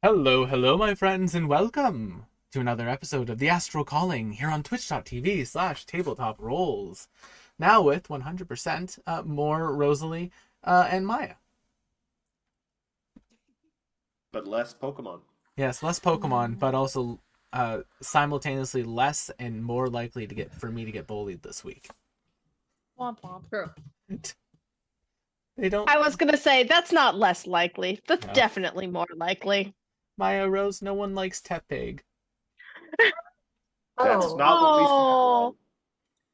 Hello, hello, my friends, and welcome to another episode of the Astral Calling here on twitch.tv/tabletop rolls. Now with 100% more Rosalie and Maya. But less Pokemon. Yes, less Pokemon, but also simultaneously less and more likely for me to get bullied this week. Womp womp. True. They don't. I was gonna say that's not less likely. That's No. definitely more likely. Maya Rose, no one likes Tepig. That's not what we Oh.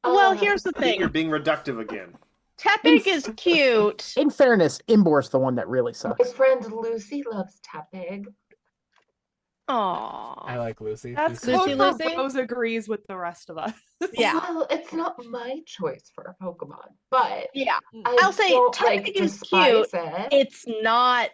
said. Well, here's the I think you're thing. being reductive again. Tepig is cute. In fairness, Imbor's the one that really sucks. My friend Lucy loves Tepig. I Aw. like Lucy. That's Lucy's Lucy, code good. for Lucy? Rose agrees with the rest of us. Yeah. Well, it's not my choice for a Pokemon, but Yeah. I I'll say don't Tepig is despise cute. it. It's not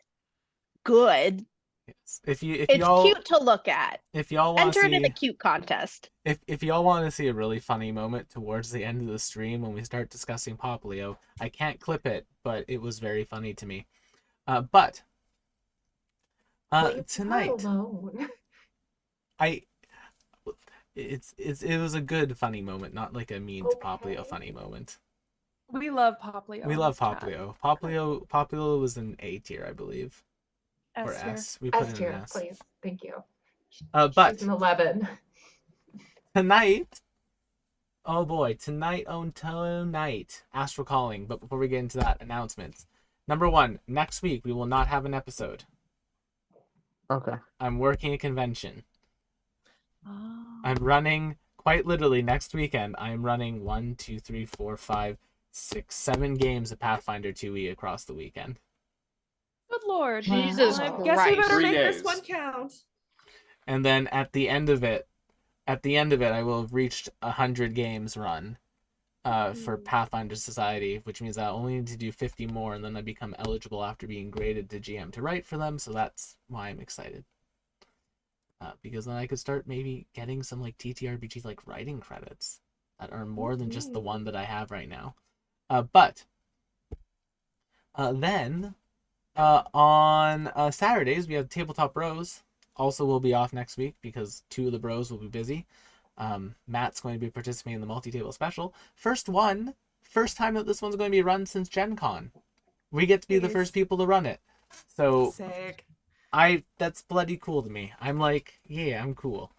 good. Yes. If It's y'all cute to look at. if y'all want to Enter it in see a cute contest. if y'all want to see a really funny moment towards the end of the stream when we start discussing Poplio, I can't clip it, but it was very funny to me. But Leave her tonight alone. I it was a good funny moment, not like a mean to Okay. Poplio funny moment. We love Poplio. We in love this chat. Poplio. Poplio was an A tier, I believe, or S tier. S. We put S in an tier, S. please. Thank you. But She's an 11. tonight, oh boy, tonight, Astral Calling. But before we get into that, announcements. Number one, next week we will not have an episode. Okay. I'm working a convention. Oh. I'm running, quite literally, next weekend. I am running 1, 2, 3, 4, 5, 6, 7 games of Pathfinder 2e across the weekend. Good lord. Jesus Wow. I guess we better 3 make days. this one count. And then at the end of it, I will have reached 100 games run for Pathfinder Society, which means I only need to do 50 more, and then I become eligible after being graded to GM to write for them. So that's why I'm excited. Because then I could start maybe getting some like TTRPG like writing credits that are more than just the one that I have right now. But then on Saturdays we have Tabletop Bros. Also will be off next week because 2 of the bros will be busy. Matt's going to be participating in the multi-table special. First time that this one's going to be run since Gen Con. We get to be the Nice. first people to run it. So Sick. that's bloody cool to me. I'm like, yeah, I'm cool.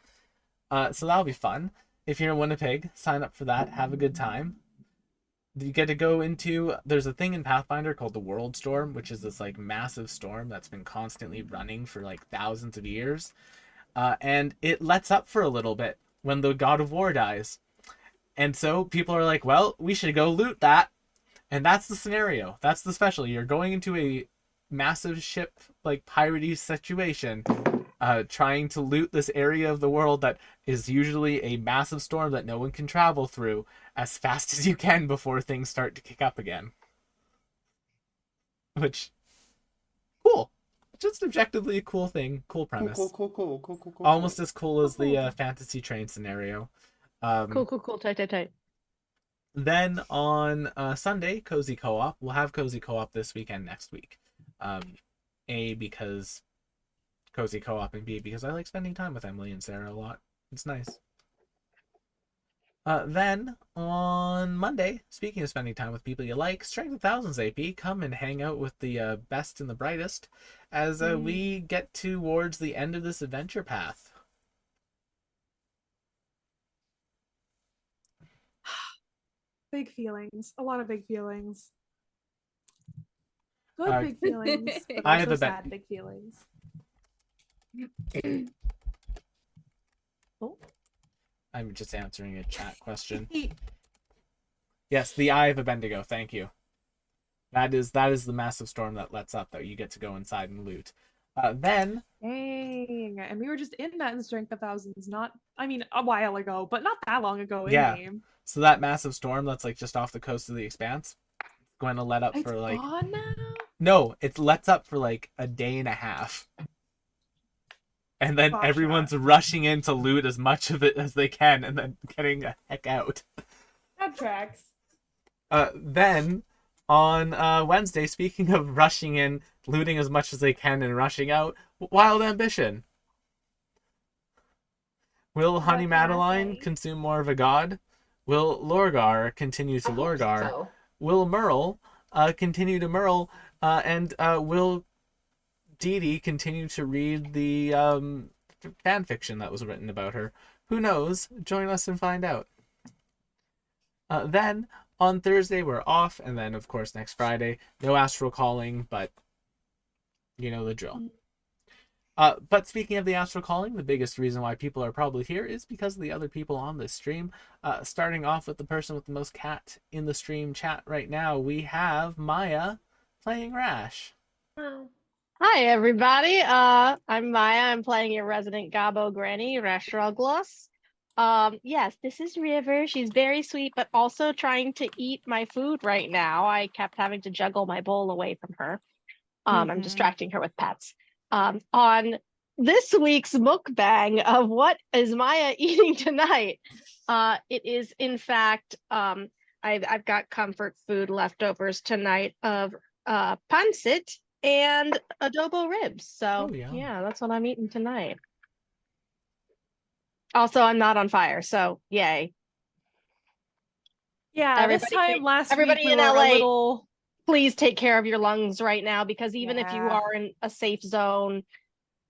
So that'll be fun. If you're in Winnipeg, sign up for that. Have a good time. You get to go into, there's a thing in Pathfinder called the World Storm, which is this like massive storm that's been constantly running for like thousands of years. And it lets up for a little bit when the God of War dies. And so people are like, well, we should go loot that. And that's the scenario. That's the special. You're going into a massive ship, like piratey situation, trying to loot this area of the world that is usually a massive storm that no one can travel through as fast as you can before things start to kick up again. Which, cool. Just objectively a cool thing. Cool premise. Cool. Almost as cool as the fantasy train scenario. Cool. Tight. Then on Sunday, Cozy Co-op. We'll have Cozy Co-op this weekend, next week. A, because Cozy Co-op, and B, because I like spending time with Emily and Sarah a lot. It's nice. Then on Monday, speaking of spending time with people you like, Strength of Thousands AP, come and hang out with the best and the brightest as we get towards the end of this adventure path. Big feelings. A lot of big feelings. Good Uh, big feelings, but I have also a bet- sad big feelings. Oh. I'm just answering a chat question. Yes, the Eye of Abendigo. Thank you. That is the massive storm that lets up that you get to go inside and loot. Then Dang. And we were just in that in Strength of Thousands, a while ago, but not that long ago in Yeah. game. So that massive storm that's like just off the coast of the Expanse, going to let up It's for like gone now? no, it lets up for like a day and a half. And then Gotcha. everyone's rushing in to loot as much of it as they can and then getting the heck out. That tracks. Then on Wednesday, speaking of rushing in, looting as much as they can and rushing out, Wild Ambition. Will Honey What can I Madeline say? consume more of a god? Will Lorgar continue to I hope Lorgar? so. Will Merle continue to Merle? And will Dee Dee continue to read the fan fiction that was written about her? Who knows? Join us and find out. Then on Thursday we're off, and then of course next Friday no Astral Calling, but you know the drill. But speaking of the Astral Calling, the biggest reason why people are probably here is because of the other people on this stream. Starting off with the person with the most cat in the stream chat right now, we have Maya playing Rash. Oh, Hi, everybody. I'm Maya. I'm playing your resident Gabo Granny, Astral. Yes, this is River. She's very sweet, but also trying to eat my food right now. I kept having to juggle my bowl away from her. I'm distracting her with pets. On this week's mukbang of what is Maya eating tonight, it is in fact I've got comfort food leftovers tonight of pancit and adobo ribs. So Oh, yeah. yeah, that's what I'm eating tonight. Also, I'm not on fire, so yay. Yeah, this time last week everybody we in were LA, a little. please take care of your lungs right now, because even if you Yeah. are in a safe zone,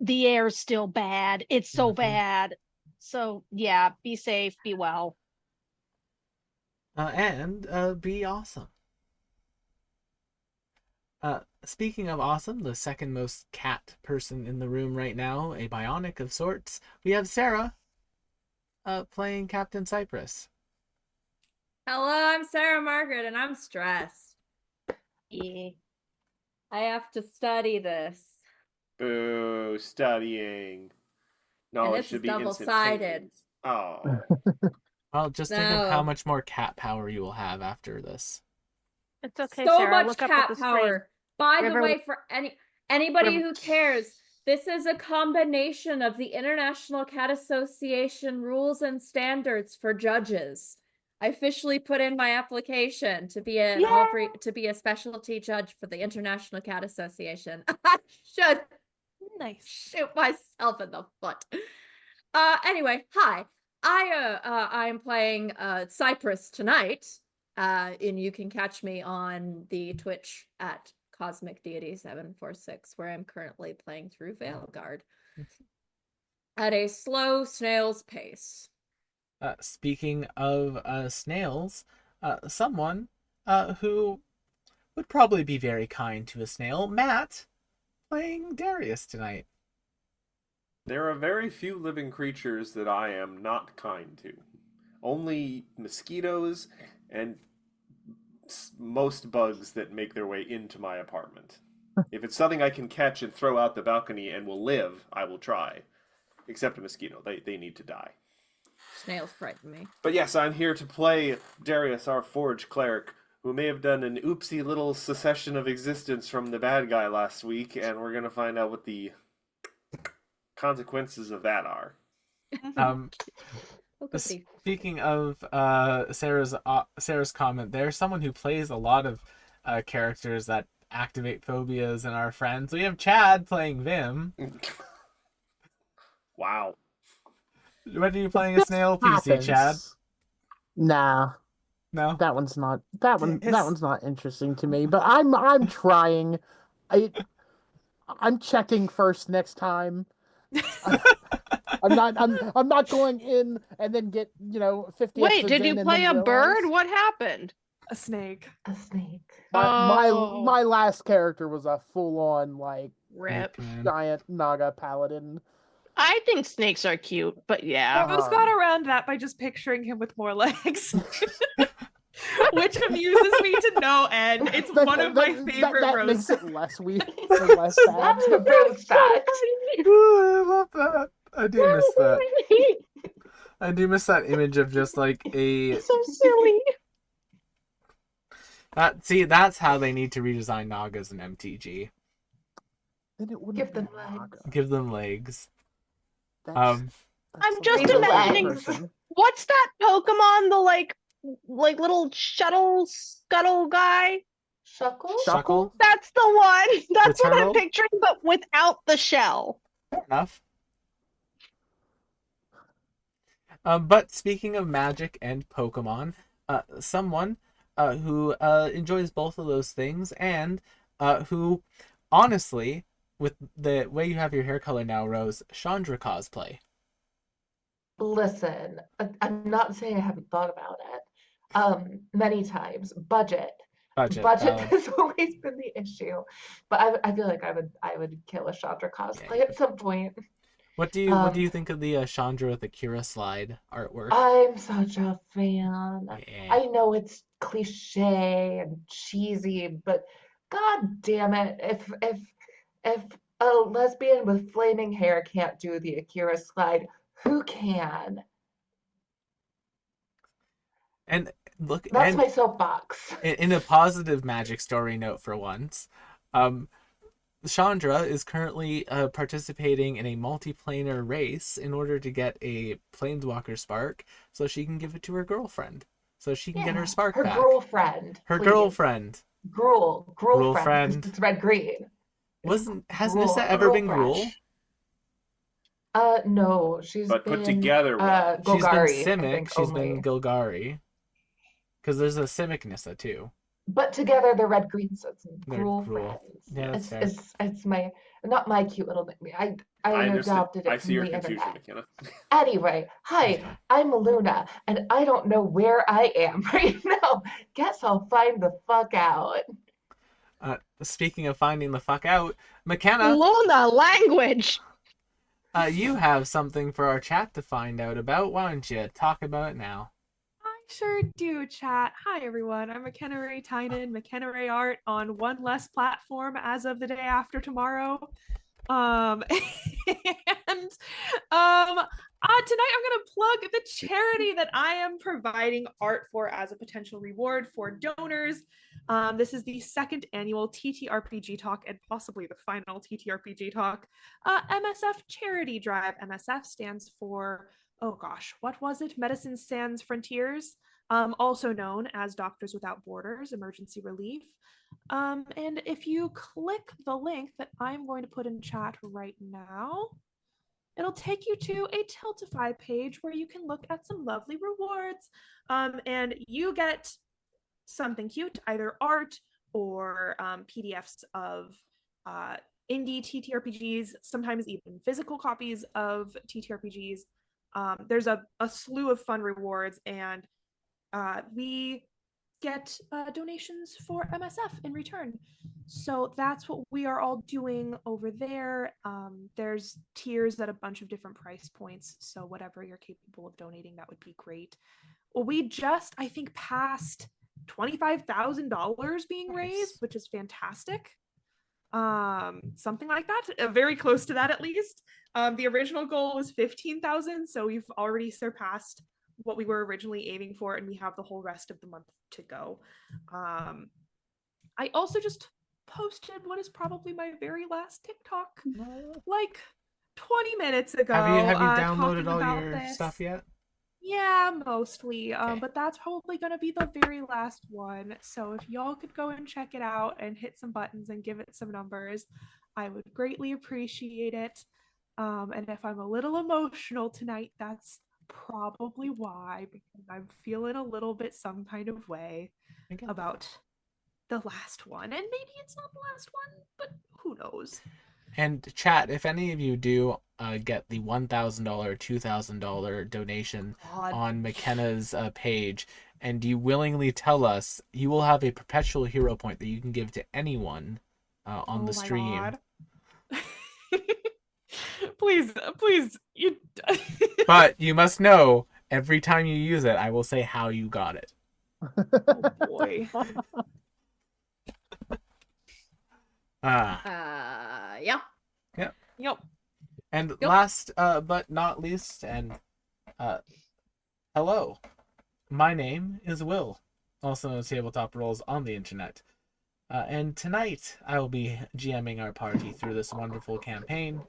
the air's still bad. It's so bad. So yeah, be safe, be well. And be awesome. Speaking of awesome, the second most cat person in the room right now, a bionic of sorts, we have Sarah playing Captain Cypress. Hello, I'm Sarah Margaret, and I'm stressed. Yeah. I have to study this. Boo, studying. No, And it this should is be double-sided. instantaneous. Oh. Well, just think of how No. much more cat power you will have after this. It's okay, So Sarah. much Look up at cat the screen. power. By the River- way, for anybody River- who cares, this is a combination of the International Cat Association rules and standards for judges. I officially put in my application to be a specialty judge for the International Cat Association. I should Nice. shoot myself in the foot. Anyway, hi. I'm playing Cypress tonight. And you can catch me on the Twitch at Cosmic Deity 746, where I'm currently playing through Veilguard at a slow snail's pace. Speaking of snails, someone who would probably be very kind to a snail, Matt, playing Darius tonight. There are very few living creatures that I am not kind to. Only mosquitoes and most bugs that make their way into my apartment. If it's something I can catch and throw out the balcony and will live, I will try. Except a mosquito. They need to die. Snails frighten me. But yes, I'm here to play Darius, our Forge Cleric, who may have done an oopsie little secession of existence from the bad guy last week, and we're going to find out what the consequences of that are. Speaking of Sarah's comment, there's someone who plays a lot of characters that activate phobias in our friends. We have Chad playing Vim. Wow. When are you playing a snail PC, Chad? Nah, No. that one's not interesting to me. But I'm trying. I'm checking first next time. I'm not going in and then get 50. Wait, did you play a bird? What happened? A snake. A snake. My last character was a full-on Rip. giant Naga paladin. I think snakes are cute, but yeah. Rose got around that by just picturing him with more legs. Which amuses me to no end. It's one of my favorite that Rose. makes it less weird. Less sad. That's a Rose fact. Ooh, I love that. I do miss that. I do miss that image of just like a. So silly. That's how they need to redesign Nagas in MTG. Then it wouldn't Give be them a Naga. legs. Give them legs. That's I'm a just little imagining- person. What's that Pokemon? The like little scuttle guy? Shuckle? Shuckle? That's the one. That's what I'm turtle? picturing, but without the shell. Fair enough. But speaking of magic and Pokemon, someone who enjoys both of those things and who, honestly, with the way you have your hair color now, Rose, Chandra cosplay. Listen, I'm not saying I haven't thought about it many times. Budget Budget. has always been the issue, but I feel like I would kill a Chandra cosplay at some point. What do you think of the Chandra with the Kira slide artwork? I'm such a fan. Yeah. I know it's cliche and cheesy, but god damn it, if a lesbian with flaming hair can't do the Akira slide, who can? And look, That's and my soapbox. in a positive magic story note for once, Chandra is currently participating in a multiplanar race in order to get a Planeswalker spark so she can give it to her girlfriend. So she can get her spark her back. girlfriend. Her please. girlfriend. Gruel Gruel friend, friend. because it's red green. Has Nissa ever been Gruel? No, she's But been put together, well. She's been Golgari, I Simic, think, she's only. been Gilgari. Because there's a Simic Nissa too. But together they're red green, so it's They're Gruel Gruel. friends. Yeah, that's fair. It's my not my cute little nickname. I understand. adopted it I from see your the confusion, internet. McKenna. Anyway, hi, I'm Luna, and I don't know where I am right now. Guess I'll find the fuck out. Speaking of finding the fuck out, McKenna, Luna language. you have something for our chat to find out about. Why don't you talk about it now? I sure do, chat. Hi, everyone. I'm McKenna Ray Tynan, McKenna Ray Art on one less platform as of the day after tomorrow. And tonight I'm going to plug the charity that I am providing art for as a potential reward for donors. This is the second annual TTRPG Talk and possibly the final TTRPG Talk MSF Charity Drive. MSF stands for, oh gosh, what was it? Medicine Sans Frontiers, also known as Doctors Without Borders Emergency Relief. And if you click the link that I'm going to put in chat right now, it'll take you to a Tiltify page where you can look at some lovely rewards. And you get something cute, either art or PDFs of indie TTRPGs, sometimes even physical copies of TTRPGs. There's a slew of fun rewards, and we get donations for MSF in return. So that's what we are all doing over there. There's tiers at a bunch of different price points, so whatever you're capable of donating, that would be great. Well, we just, I think, passed $25,000 being raised, which is fantastic. Something like that, very close to that at least. The original goal was 15,000, so we've already surpassed what we were originally aiming for, and we have the whole rest of the month to go. I also just posted what is probably my very last TikTok, like 20 minutes ago. Have you downloaded all your stuff yet? Yeah, mostly. But that's probably gonna be the very last one. So if y'all could go and check it out and hit some buttons and give it some numbers, I would greatly appreciate it. And if I'm a little emotional tonight, that's probably why, because I'm feeling a little bit some kind of way about the last one. And maybe it's not the last one, but who knows? And chat, if any of you do get the $1,000, $2,000 donation on McKenna's page, and you willingly tell us, you will have a perpetual hero point that you can give to anyone on the stream. Please, you. But you must know, every time you use it, I will say how you got it. Oh boy. Yeah. Yep. And last but not least, and hello, my name is Will, also known as Tabletop Roles on the internet. And tonight I will be GMing our party through this wonderful campaign.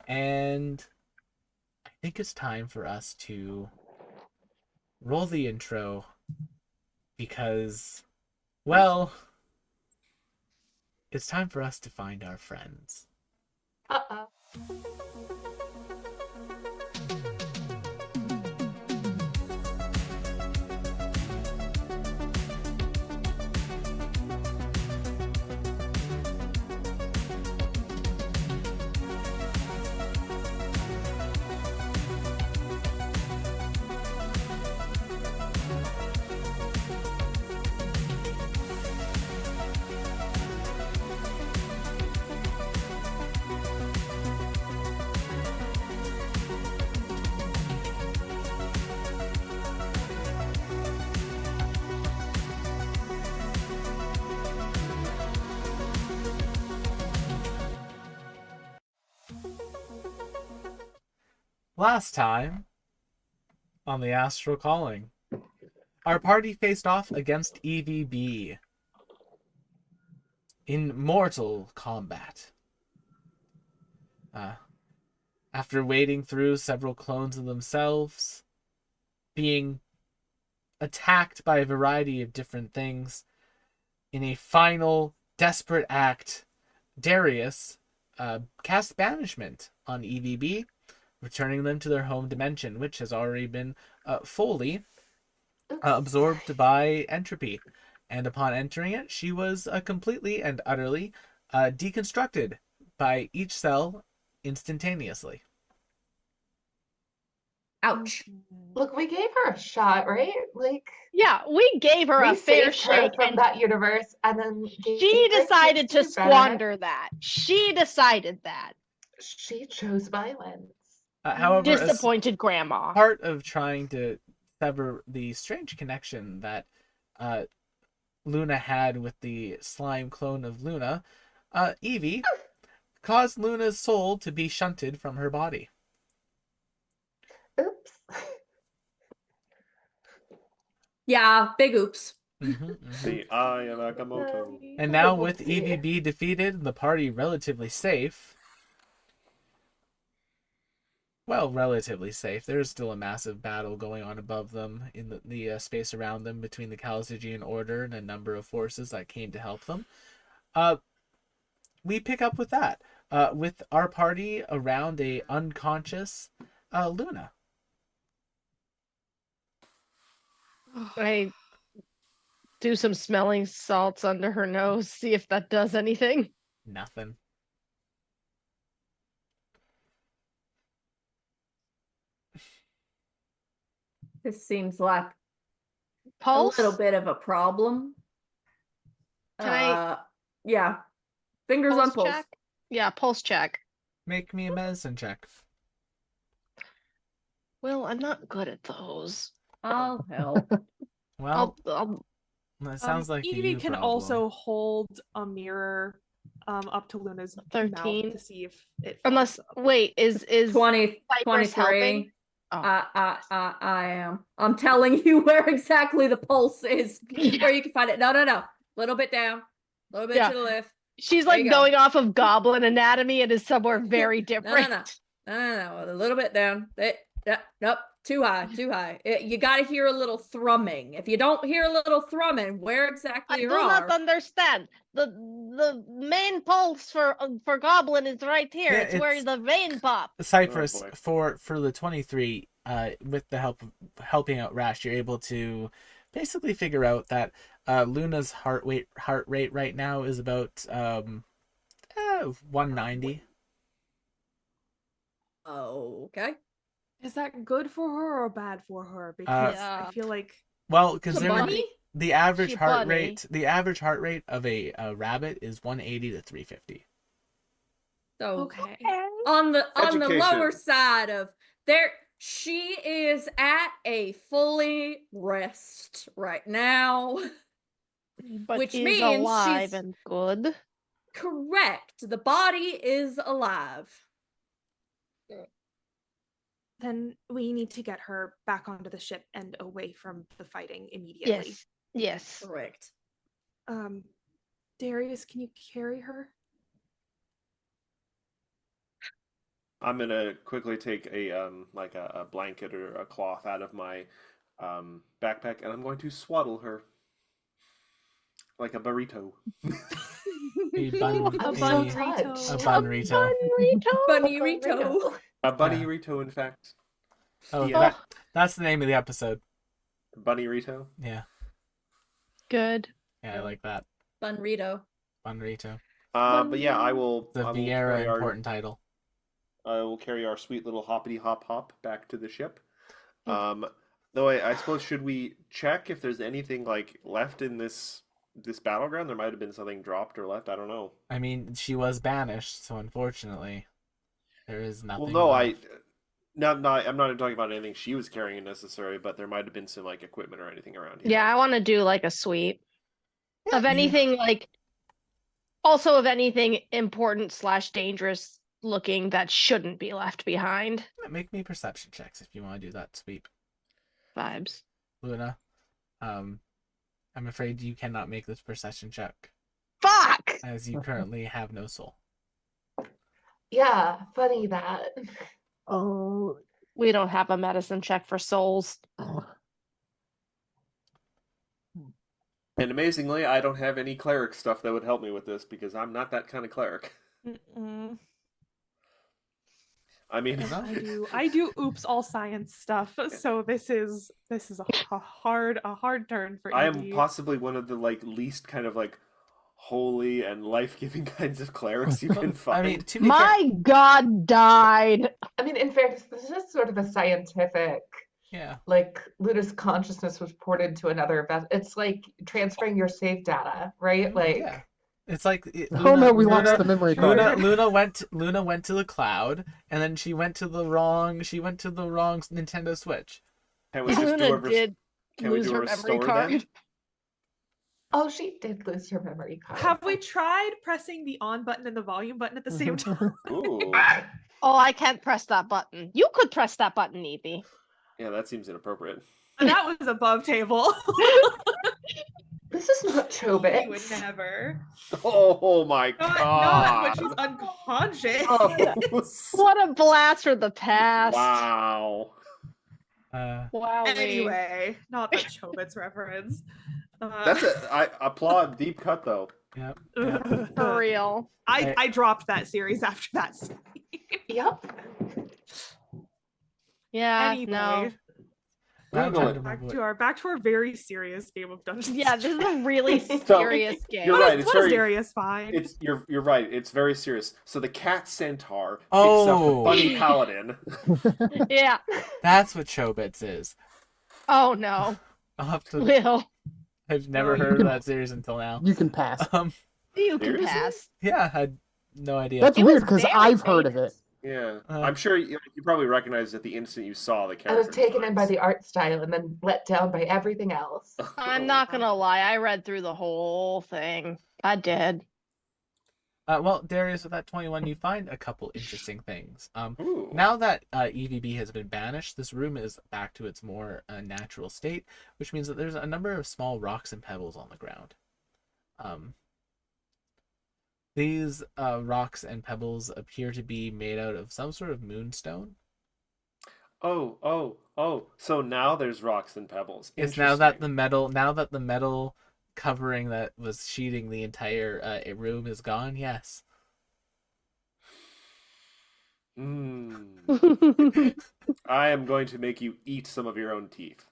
And I think it's time for us to roll the intro because, well, it's time for us to find our friends. Uh-oh. Last time on the Astral Calling, our party faced off against EVB in mortal combat. After wading through several clones of themselves, being attacked by a variety of different things, in a final desperate act, Darius cast banishment on EVB, returning them to their home dimension, which has already been fully absorbed by entropy. And upon entering it, she was completely and utterly deconstructed by each cell instantaneously. Ouch. Look, we gave her a shot, right? Like, Yeah, we gave her we a fair saved her shake, from and that universe, and then she gave her a decided chance to do better. squander that. She decided that. She chose violence. However, as Disappointed grandma. part of trying to sever the strange connection that Luna had with the slime clone of Luna, Evie caused Luna's soul to be shunted from her body. Oops. Yeah, big oops. The Eye of Agamotto. And now, Oh, with dear. EVB defeated and the party relatively safe, well, relatively safe. There's still a massive battle going on above them in the space around them between the Chalcidian Order and a number of forces that came to help them. We pick up with that, with our party around a unconscious Luna. I do some smelling salts under her nose, see if that does anything. Nothing. This seems like Pulse? a little bit of a problem. Can Yeah. Fingers on pulse. check? Yeah, pulse check. Make me a medicine check. Well, I'm not good at those. I'll help. Well, I'll that sounds like a Evie you can problem. also hold a mirror up to Luna's 13. mouth to see if it unless fills up. wait, is 20, Cypress 23. helping? Oh. I am. I'm telling you where exactly the pulse is, where you can find it. No. Little bit down, a little bit Yeah. to the left. She's There like you go. going off of goblin anatomy and is somewhere very different. No. A little bit down. Nope. Too high. You got to hear a little thrumming. If you don't hear a little thrumming, where exactly I you do are? not understand. The main pulse for goblin is right here. Yeah, it's where it's- the vein pop. Cypress, Oh, for the 23, with the help of helping out Rash, you're able to basically figure out that Luna's heart rate right now is about 190. Okay. Is that good for her or bad for her? Because Yeah. I feel like Well, It's a considering bunny? the average She a heart bunny. rate, the average heart rate of a rabbit is 180 to 350. So okay. on the Education. lower side of there, she is at a fully rest right now. But Which is means alive she's- and good. Correct. The body is alive. Then we need to get her back onto the ship and away from the fighting immediately. Yes. Correct. Darius, can you carry her? I'm gonna quickly take a like a blanket or a cloth out of my backpack, and I'm going to swaddle her like a burrito. A bun, I'm a, so bun touched. a bunrito. Bunny Burrito. Rito. A bunny Yeah. Rito, in fact. Oh, Yeah. that's the name of the episode. Bunny Rito. Yeah, Good. I like that. Bun Rito. Bunrito. But yeah, I will. The I will Vieira carry our, important title. I will carry our sweet little hoppity hop back to the ship. Though I suppose, should we check if there's anything like left in this battleground? There might have been something dropped or left. I don't know. I mean, she was banished, so unfortunately, there is nothing. Well, no, left. I'm not talking about anything she was carrying necessarily, but there might have been some like equipment or anything around here. Yeah, I want to do like a sweep Yeah, of anything like, also of anything important / dangerous looking that shouldn't be left behind. Make me perception checks if you want to do that sweep. Vibes. Luna, I'm afraid you cannot make this perception check Fuck! as you currently have no soul. Yeah, funny that. Oh, We don't have a medicine check for souls. And amazingly, I don't have any cleric stuff that would help me with this because I'm not that kind of cleric. Mm-mm. I mean, I do oops all science stuff, so this is a hard turn for I Evie. am possibly one of the least kind of holy and life-giving kinds of clerics you can find. I mean, to be fair, My god died! I mean, in fairness, this is sort of a scientific, yeah. Luna's consciousness was ported to another vessel. It's like transferring your save data, right? Yeah. It's like oh no, we lost the memory card. Luna went to the cloud, and then she went to the wrong Nintendo Switch. Can we just do Luna did can we lose do a her memory restore card. then? Oh, she did lose her memory card. Have we tried pressing the on button and the volume button at the same time? Ooh. Oh, I can't press that button. You could press that button, Evie. Yeah, that seems inappropriate. That was above table. This is not You would Chobits. never. Oh my Not god. when she's unconscious. Oh, What a blast from the past. wow. Wow. Anyway, not the Chobits reference. I applaud deep cut though. Yep. For real. I dropped that series after that scene. Yep. Yeah, Anyway, no. Google it. back to our very serious game of Dungeons. Yeah, this is a really So, serious game. You're right. It's What is very. Darius fine? You're right. It's very serious. So the cat centaur picks Oh. up Bunny Paladin. Yeah. That's what Chobits is. Oh no. I'll have to. Will. I've never heard of that series until now. You can pass. You can Seriously? pass. Yeah, I had no idea. That's It weird was because very I've heard of it. famous. Yeah, Uh, I'm sure you probably recognized it the instant you saw the I character. was taken in by the art style and then let down by everything else. I'm not gonna lie, I read through the whole thing. I did. well, Darius, with that 21, you find a couple interesting things. Ooh. Now that EVB has been banished, this room is back to its more natural state, which means that there's a number of small rocks and pebbles on the ground. These rocks and pebbles appear to be made out of some sort of moonstone. Oh. So now there's rocks and pebbles. It's now that Interesting. the metal covering that was sheeting the entire room is gone. Yes. I am going to make you eat some of your own teeth.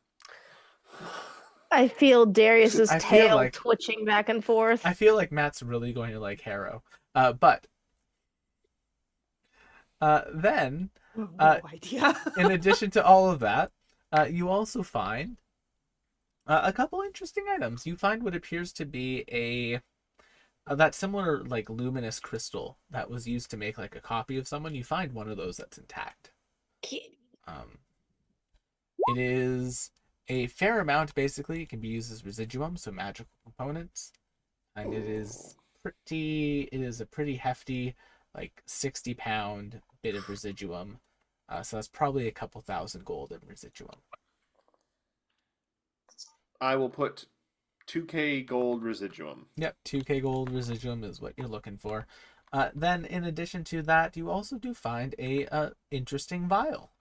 I feel Darius's I feel tail like- twitching back and forth. I feel like Matt's really going to like Harrow. But then, No idea. in addition to all of that, you also find a couple interesting items. You find what appears to be that similar luminous crystal that was used to make a copy of someone. You find one of those that's intact. It is a fair amount. Basically, it can be used as residuum, so magical components, and it is a pretty hefty 60-pound bit of residuum. So that's probably a couple thousand gold in residuum. I will put 2k gold residuum. Yep, 2k gold residuum is what you're looking for. Then, in addition to that, you also do find a interesting vial.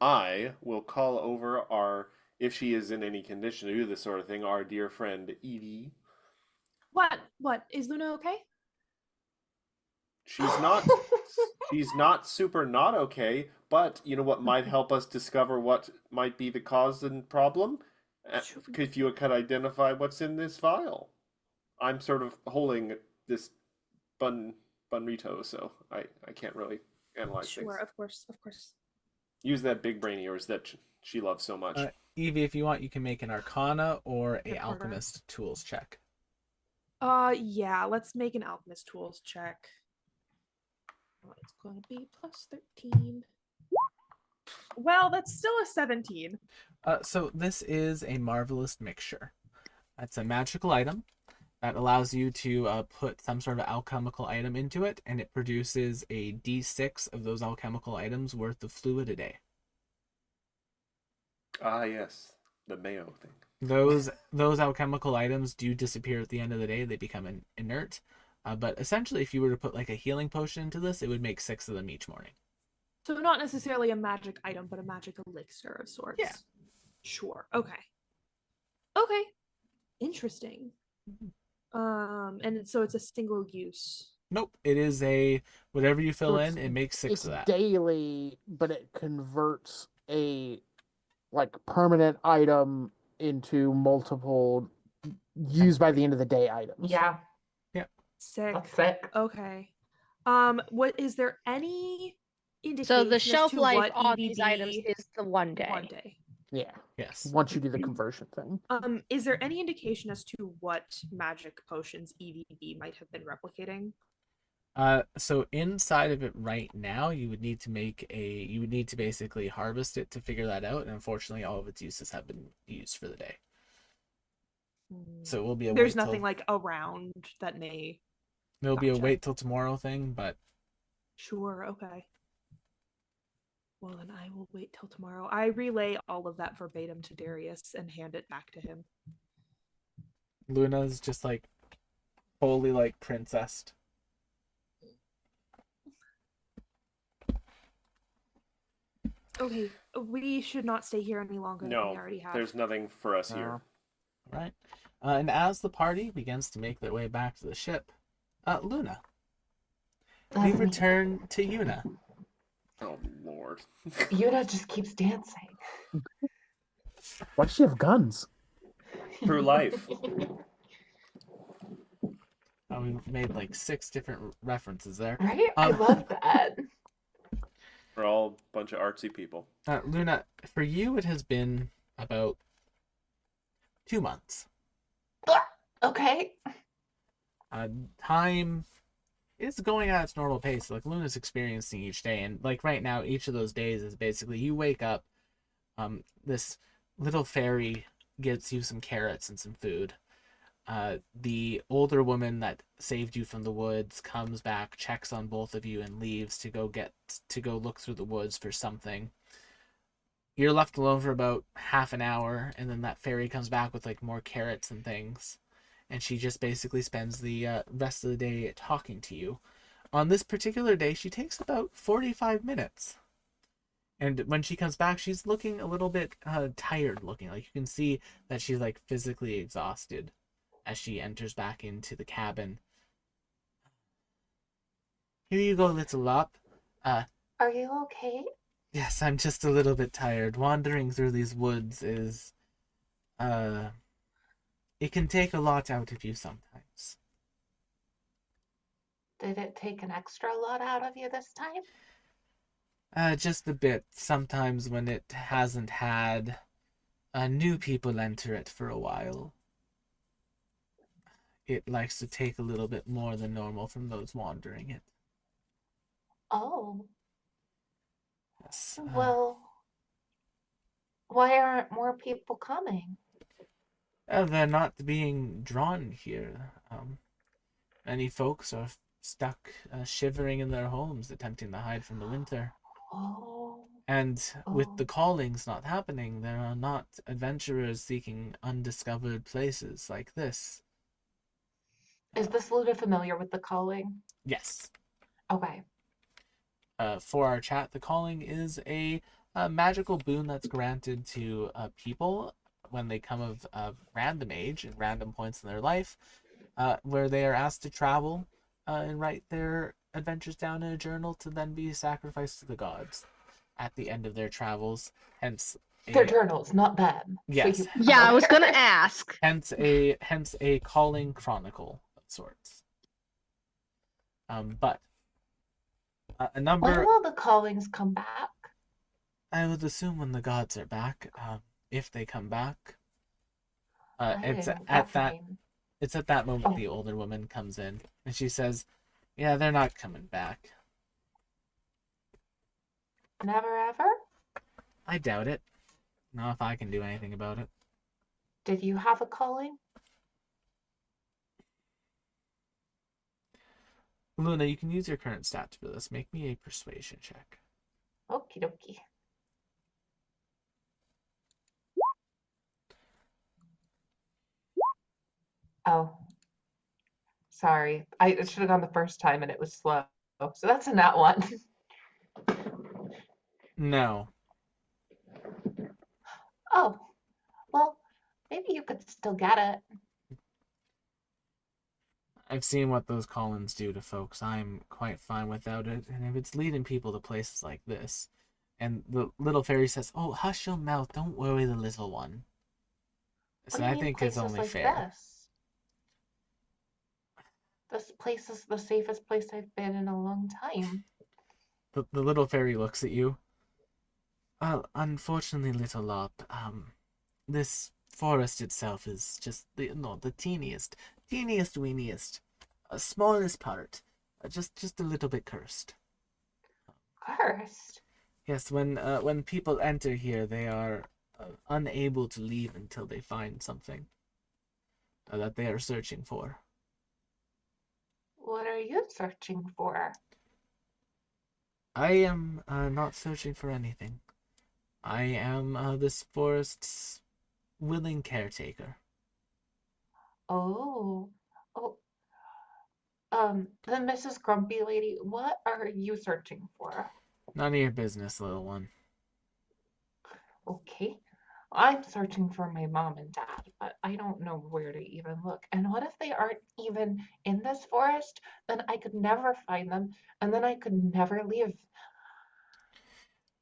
I will call over if she is in any condition to do this sort of thing, our dear friend Edie. What? Is Luna okay? She's not super not okay, but you know what might help us discover what might be the cause and problem? If you could identify what's in this vial. I'm sort of holding this bunrito, so I can't really analyze things. Sure, of course. Use that big brain of yours that she loves so much. Evie, if you want, you can make an Arcana or a Arcana. Alchemist tools check. Yeah, let's make an alchemist tools check. It's going to be plus 13. Well, that's still a 17. So this is a marvelous mixture. It's a magical item. that allows you to put some sort of alchemical item into it, and it produces a D6 of those alchemical items worth of fluid a day. Ah, yes, the mayo thing. Those alchemical items do disappear at the end of the day. They become inert. But essentially, if you were to put like a healing potion into this, it would make 6 of them each morning. So not necessarily a magic item, but a magic elixir of sorts. Yeah. Sure. Okay. Okay. Interesting. And so it's a single use. Nope. It is a whatever you fill So in, it makes 6 it's of that. daily, but it converts a like permanent item into multiple used by the end of the day items. Yeah, Sick. that's sick. Okay. What is there any indication So the as shelf to life what on these items EVB is the 1 day. 1 day? Yeah. Yes. Once you do the conversion thing. Is there any indication as to what magic potions EVB might have been replicating? So inside of it right now, you would need to basically harvest it to figure that out, and unfortunately all of its uses have been used for the day. So it will be a There's wait till, nothing like around that may. it'll be a Gotcha. wait till tomorrow thing, but Sure, okay. Well, then I will wait till tomorrow. I relay all of that verbatim to Darius and hand it back to him. Luna's just like fully like princessed. Okay, we should not stay here any longer than we No, already have. there's nothing for us here. Right. And as the party begins to make their way back to the ship, Luna, we That's me. return to Yuna. Oh, Lord. Yuna just keeps dancing. Why does she have guns? Through life. We've made like 6 different references there. Right? I love that. We're all a bunch of artsy people. Luna, for you, it has been about 2 months. Okay. Time is going at its normal pace. Like Luna's experiencing each day, and like right now, each of those days is basically you wake up. This little fairy gets you some carrots and some food. The older woman that saved you from the woods comes back, checks on both of you, and leaves to go look through the woods for something. You're left alone for about half an hour, and then that fairy comes back with like more carrots and things, and she just basically spends the rest of the day talking to you. On this particular day, she takes about 45 minutes. And when she comes back, she's looking a little bit tired looking. Like you can see that she's like physically exhausted as she enters back into the cabin. Here you go, little Lop. Are you okay? Yes, I'm just a little bit tired. Wandering through these woods is it can take a lot out of you sometimes. Did it take an extra lot out of you this time? Just a bit. Sometimes when it hasn't had new people enter it for a while, it likes to take a little bit more than normal from those wandering it. Oh, Yes. well, why aren't more people coming? They're not being drawn here. Many folks are stuck shivering in their homes, attempting to hide from the winter. Oh, And with Oh. the callings not happening, there are not adventurers seeking undiscovered places like this. is this Luna familiar with the calling? Yes. Okay. For our chat, the calling is a magical boon that's granted to people when they come of random age and random points in their life, where they are asked to travel and write their adventures down in a journal to then be sacrificed to the gods at the end of their travels. Hence, Their journals, not them. Yes. So Yeah, I was gonna ask. hence a calling chronicle of sorts. But a When number. will the callings come back? I would assume when the gods are back, if they come back. It's didn't know at that. mean. It's at that moment Oh. the older woman comes in and she says, "Yeah, they're not coming back." Never ever? I doubt it. Not if I can do anything about it. Did you have a calling? Luna, you can use your current stat to do this. Make me a persuasion check. Okie dokie. Oh, sorry. I should have gone the first time and it was slow. So that's a nat one. No. Oh, well, maybe you could still get it. I've seen what those call-ins do to folks. I'm quite fine without it. And if it's leading people to places like this, and the little fairy says, "Oh, hush your mouth. Don't worry the little one." What So do you I mean think it's places only like fair. this? This place is the safest place I've been in a long time. The little fairy looks at you. Well, unfortunately, little Lop, this forest itself is just the teeniest, weeniest, smallest part. Just a little bit cursed. Cursed. Yes, when people enter here, they are unable to leave until they find something that they are searching for. What are you searching for? I am not searching for anything. I am this forest's willing caretaker. Oh, oh, then Mrs. Grumpy Lady, what are you searching for? None of your business, little one. Okay, I'm searching for my mom and dad, but I don't know where to even look. And what if they aren't even in this forest? Then I could never find them, and then I could never leave.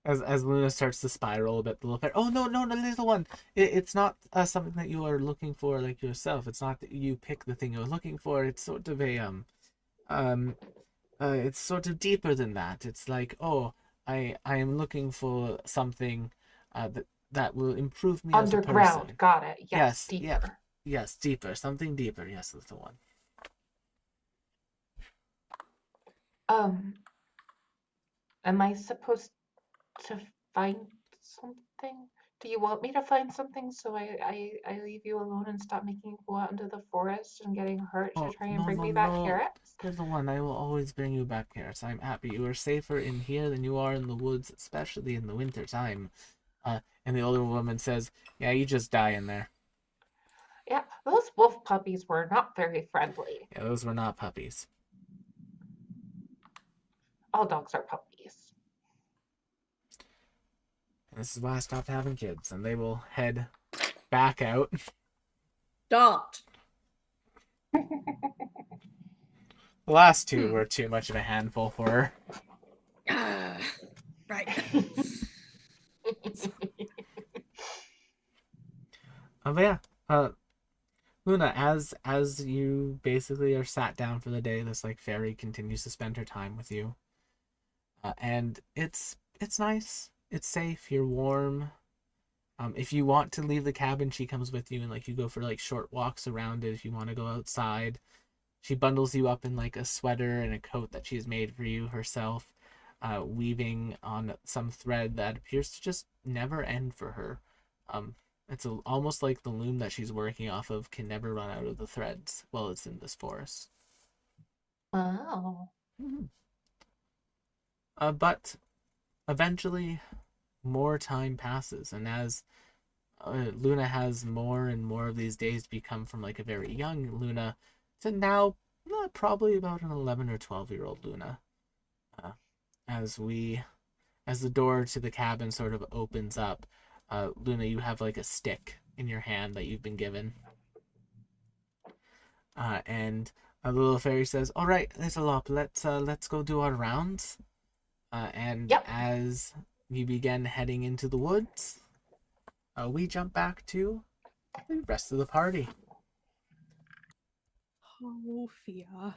As Luna starts to spiral a bit, the little fairy, oh no, the little one. It's not something that you are looking for like yourself. It's not that you pick the thing you're looking for. It's sort of a um it's sort of deeper than that. It's like, oh, I am looking for something that will improve me as a Underground, person. got it. Yes, Yes, yeah, deeper. yes, deeper, something deeper. Yes, little one. Um, am I supposed to find something? Do you want me to find something so I leave you alone and stop making you go out into the forest and getting hurt to Oh, try and no, bring no, me back no. carrots? Little one, I will always bring you back carrots. I'm happy. You are safer in here than you are in the woods, especially in the winter time. And the older woman says, yeah, you just die in there. Yeah, those wolf puppies were not very friendly. Yeah, those were not puppies. All dogs are puppies. And this is why I stopped having kids, and they will head back out. Stopped. The last two were too much of a handful for her. Right. But yeah, Luna, as you basically are sat down for the day, this like fairy continues to spend her time with you, and it's nice. It's safe. You're warm. If you want to leave the cabin, she comes with you, and like you go for like short walks around it. If you want to go outside, she bundles you up in like a sweater and a coat that she's made for you herself, weaving on some thread that appears to just never end for her. It's almost like the loom that she's working off of can never run out of the threads while it's in this forest. Wow. But eventually, more time passes, and as Luna has more and more of these days become from like a very young Luna to now probably about an 11 or 12-year-old Luna. Uh, as the door to the cabin sort of opens up, Luna, you have like a stick in your hand that you've been given. And the little fairy says, "All right, little Lop, let's go do our rounds." And Yep. as you begin heading into the woods, we jump back to the rest of the party. Oh, Fia.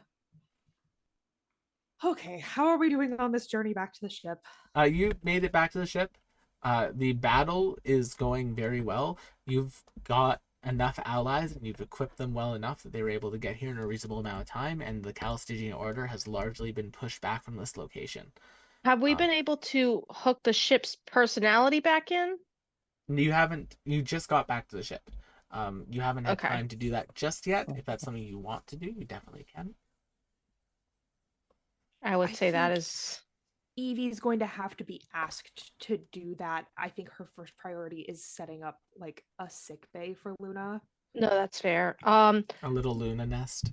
Okay, how are we doing on this journey back to the ship? You made it back to the ship. The battle is going very well. You've got enough allies and you've equipped them well enough that they were able to get here in a reasonable amount of time, and the Calistigian Order has largely been pushed back from this location. Have we been able to hook the ship's personality back in? You just got back to the ship. You haven't had Okay. time to do that just yet. If that's something you want to do, you definitely can. I would I say that think is Evie's going to have to be asked to do that. I think her first priority is setting up like a sick bay for Luna. no, that's fair. A little Luna nest.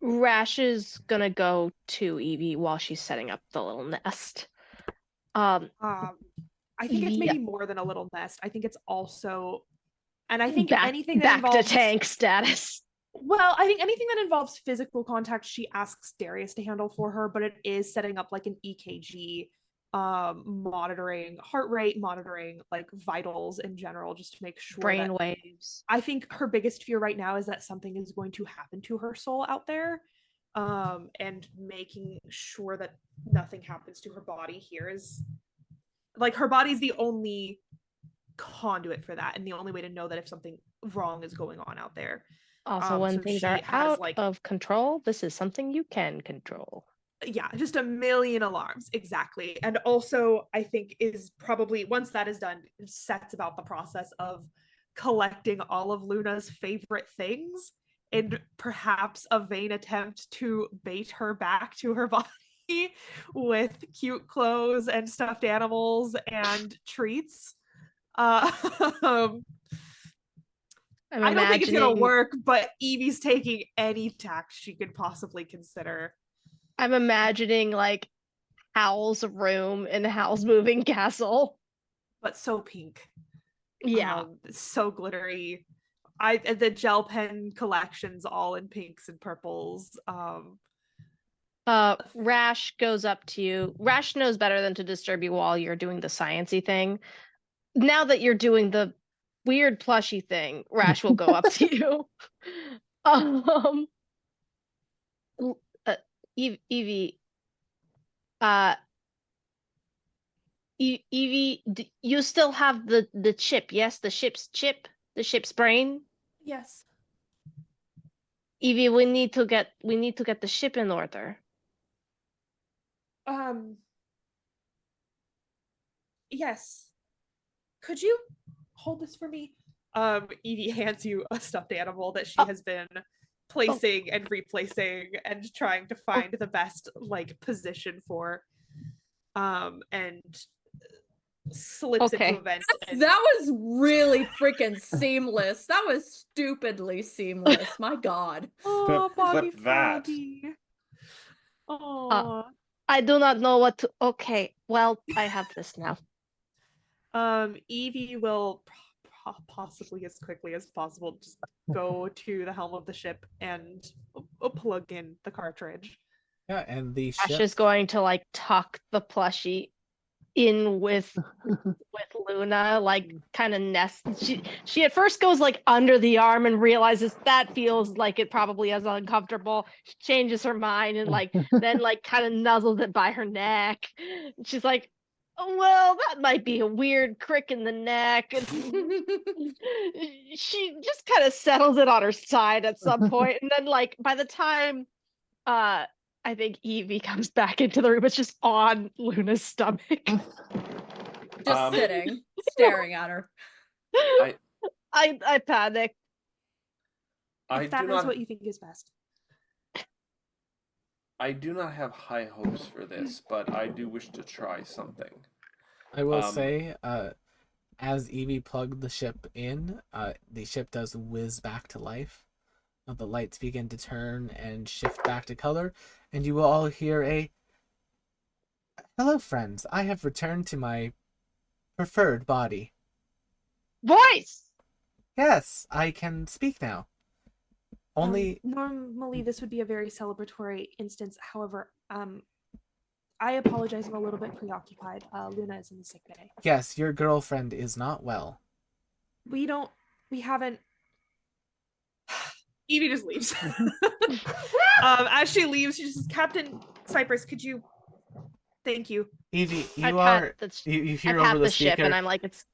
Rash is gonna go to Evie while she's setting up the little nest. I think it's Evie, maybe more than a little nest. I think it's also, and I think back anything that to involves tank status. Well, I think anything that involves physical contact, she asks Darius to handle for her, but it is setting up like an EKG, monitoring heart rate, monitoring like vitals in general, just to make sure that Brain waves. I think her biggest fear right now is that something is going to happen to her soul out there. And making sure that nothing happens to her body here is like her body's the only conduit for that, and the only way to know that if something wrong is going on out there. Also, when So things she are has out like of control, this is something you can control. yeah, just a million alarms, exactly. And also I think is probably once that is done, sets about the process of collecting all of Luna's favorite things in perhaps a vain attempt to bait her back to her body with cute clothes and stuffed animals and treats. I'm I don't think it's gonna imagining work, but Evie's taking any tact she could possibly consider. I'm imagining like Howl's room in Howl's Moving Castle. But so pink. Yeah. So glittery. The gel pen collections all in pinks and purples. Rash goes up to you. Rash knows better than to disturb you while you're doing the sciencey thing. Now that you're doing the weird plushy thing, Rash will go up to you. Evie, Evie, you still have the chip, yes? The ship's chip, the ship's brain. Yes. Evie, we need to get the ship in order. Yes. Could you hold this for me? Evie hands you a stuffed animal that she has been placing and replacing and trying to find the best like position for. And slips into a vent. That was really freaking seamless. That was stupidly seamless. My God. Oh, Bobby Flip that. Oh. I do not know what to. Okay, well, I have this now. Evie will possibly as quickly as possible just go to the helm of the ship and plug in the cartridge. Yeah, and the Ash ship is going to like tuck the plushie in with Luna, like kind of nest. She at first goes like under the arm and realizes that feels like it probably is uncomfortable. She changes her mind and like then like kind of nuzzles it by her neck. She's like, oh, well, that might be a weird crick in the neck. She just kind of settles it on her side at some point, and then like by the time I think Evie comes back into the room, it's just on Luna's stomach. Just sitting, staring at her. I panic. If that is what you think is best. I do not have high hopes for this, but I do wish to try something. I will say, as Evie plugged the ship in, the ship does whiz back to life. The lights begin to turn and shift back to color, and you will all hear a "Hello, friends. I have returned to my preferred body." Voice! Yes, I can speak now. Only normally this would be a very celebratory instance. However, I apologize. I'm a little bit preoccupied. Luna is in the sick bay. yes, your girlfriend is not well. We haven't. Evie just leaves. As she leaves, she says, "Captain Cypress, could you? Thank you." Evie, you hear I over the ship speaker. and I'm like, it's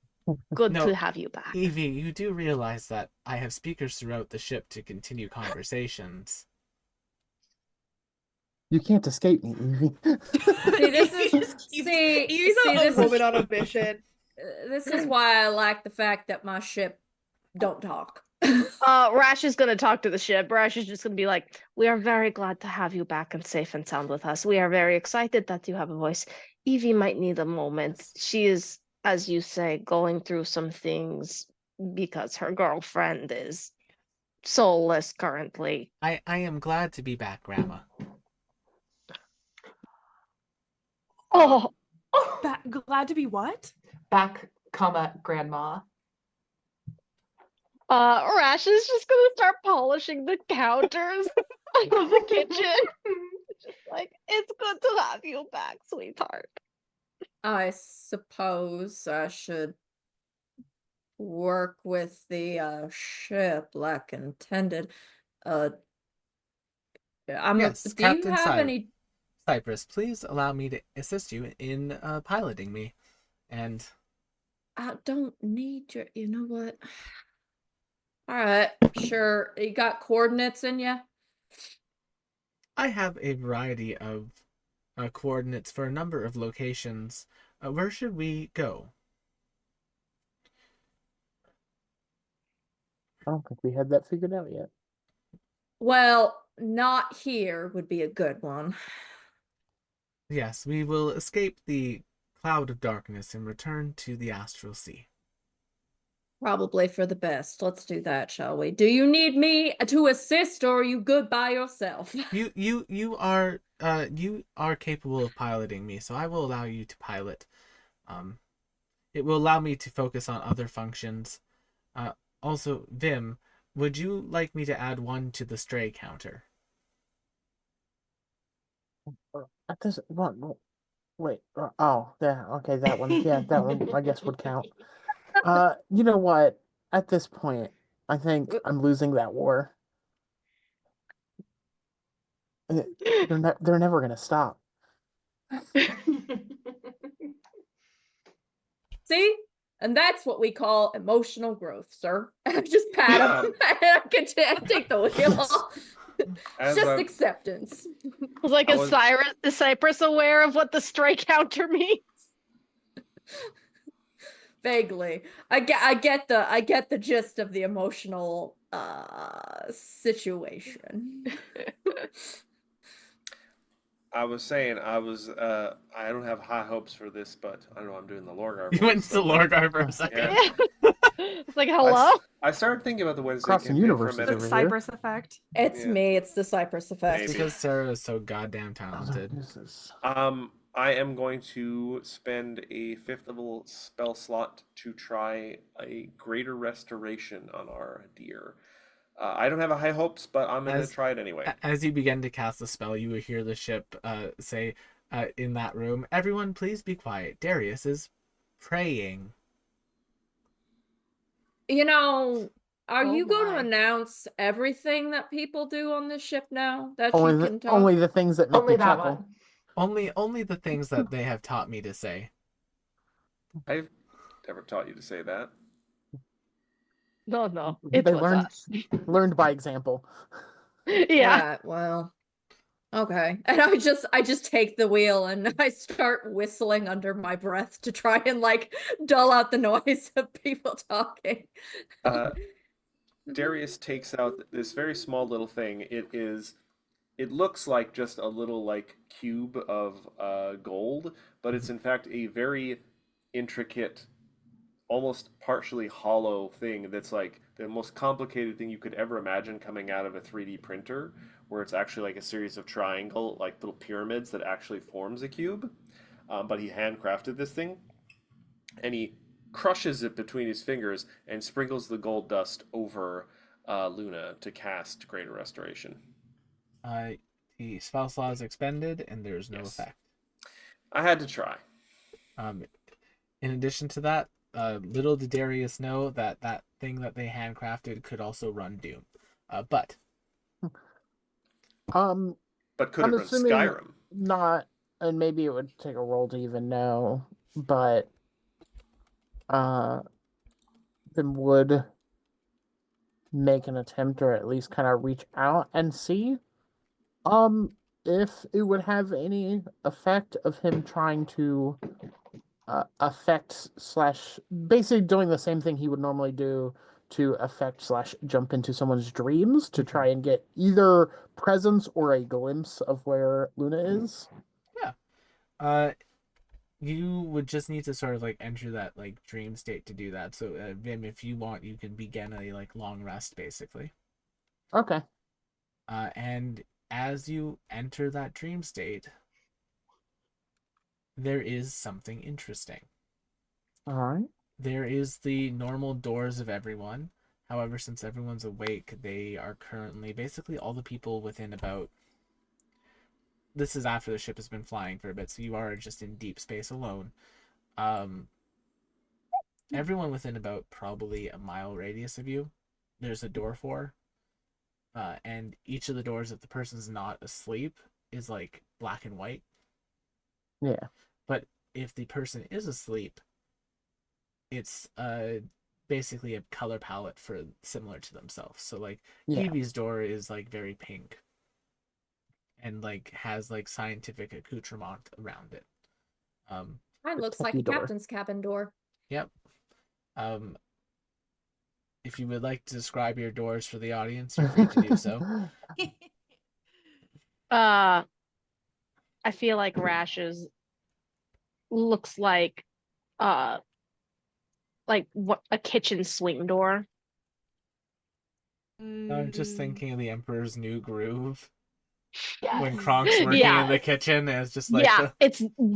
good No, to have you back. Evie, you do realize that I have speakers throughout the ship to continue conversations. You can't escape me, Evie. See, this is Evie's a woman on a mission. This is why I like the fact that my ship don't talk. Rash is gonna talk to the ship. Rash is just gonna be like, "We are very glad to have you back and safe and sound with us. We are very excited that you have a voice. Evie might need a moment. She is, as you say, going through some things because her girlfriend is soulless currently." I am glad to be back, Grandma. Oh, Glad to be what? Back, comma, grandma. Rash is just gonna start polishing the counters of the kitchen. Just like, it's good to have you back, sweetheart. I suppose I should work with the ship like intended. Yes, Do you Captain have any? Cypress, please allow me to assist you in piloting me. And I don't need your. You know what? All right, sure. You got coordinates in you? I have a variety of coordinates for a number of locations. Where should we go? I don't think we had that figured out yet. Well, not here would be a good one. Yes, we will escape the cloud of darkness and return to the Astral Sea. Probably for the best. Let's do that, shall we? Do you need me to assist, or are you good by yourself? You are capable of piloting me, so I will allow you to pilot. It will allow me to focus on other functions. Also, Vim, would you like me to add one to the stray counter? At this one, wait. Oh, yeah. Okay, that one. Yeah, that one. I guess would count. You know what? At this point, I think I'm losing that war. They're never gonna stop. See? And that's what we call emotional growth, sir. Just pat him. I can take the wheel. Just acceptance. Like, is Cypress aware of what the stray counter means? Vaguely. I get the gist of the emotional situation. I was saying I don't have high hopes for this, but I don't know I'm doing the Lorgar. You went to Lorgar for a second. Yeah. It's like, hello? I started thinking about the Wednesday Crossing campaign for a universes minute. The over here. Cypress effect. It's me, it's the Cypress effect. Maybe. Because Sarah is so goddamn talented. I am going to spend a 5th level spell slot to try a greater restoration on our deer. I don't have a high hopes, but I'm going to try it anyway. As you begin to cast the spell, you will hear the ship say in that room, "Everyone, please be quiet. Darius is praying." You know, are Oh you going to my. announce everything that people do on this ship now that Only you the, can talk? only the things that make Only me that chuckle. one. Only the things that they have taught me to say. I've never taught you to say that. No, They it was learned us. learned by example. Yeah. Alright, well. Okay. And I just take the wheel and I start whistling under my breath to try and like dull out the noise of people talking. Darius takes out this very small little thing. It looks like just a little like cube of gold, but it's in fact a very intricate, almost partially hollow thing that's like the most complicated thing you could ever imagine coming out of a 3D printer, where it's actually like a series of triangle, like little pyramids that actually forms a cube. But he handcrafted this thing, and he crushes it between his fingers and sprinkles the gold dust over Luna to cast Greater Restoration. The spell slot is expended, and there's no effect. I had to try. In addition to that, little did Darius know that that thing that they handcrafted could also run Doom. But could I'm it run assuming Skyrim? Not, and maybe it would take a roll to even know, but then would make an attempt or at least kind of reach out and see if it would have any effect of him trying to affect / basically doing the same thing he would normally do to affect/jump into someone's dreams to try and get either presence or a glimpse of where Luna is. Yeah. You would just need to sort of like enter that like dream state to do that. So Vim, if you want, you can begin a like long rest basically. Okay. And as you enter that dream state, there is something interesting. All right. There is the normal doors of everyone. However, since everyone's awake, they are currently basically all the people within about. This is after the ship has been flying for a bit, so you are just in deep space alone. Everyone within about probably a mile radius of you, there's a door for. And each of the doors, if the person's not asleep, is like black and white. Yeah. But if the person is asleep, it's basically a color palette for similar to themselves. So like Evie's door is like very pink and like has like scientific accoutrement around it. Mine looks like techie a door. captain's cabin door. Yep. If you would like to describe your doors for the audience, you're free to do so. I feel like Rash's looks like what a kitchen swing door. I'm just thinking of the Emperor's New Groove Yes. when Kronk's working Yeah. in the kitchen, and it's just like Yeah,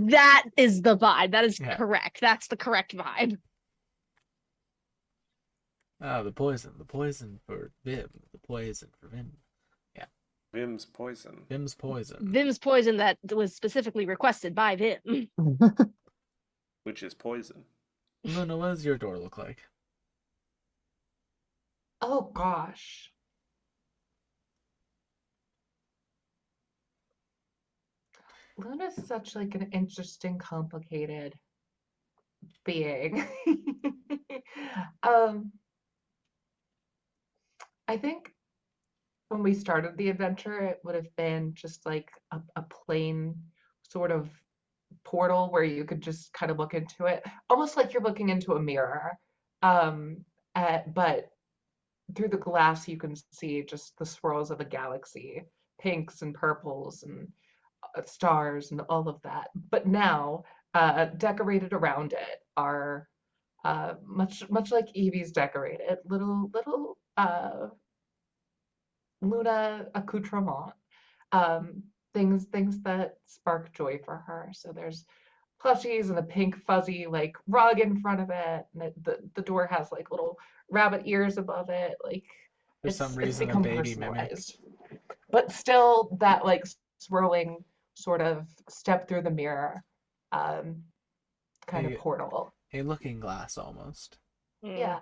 that is the vibe. That is Yeah. correct. That's the correct vibe. the poison for Vim, the poison for Vim. Vim's poison. Vim's poison. Vim's poison that was specifically requested by Vim. Which is poison. Luna, what does your door look like? Oh gosh. Luna's such like an interesting, complicated being. I think when we started the adventure, it would have been just like a plain sort of portal where you could just kind of look into it, almost like you're looking into a mirror. But through the glass, you can see just the swirls of a galaxy, pinks and purples and stars and all of that. But now, decorated around it are much like Evie's decorated little Luna accoutrement, things that spark joy for her. So there's plushies and a pink fuzzy like rug in front of it, and the door has like little rabbit ears above it. Like For some reason, a become baby mimic. personalized. But still, that like swirling sort of step through the mirror, kind of portal. A looking glass almost. Yeah.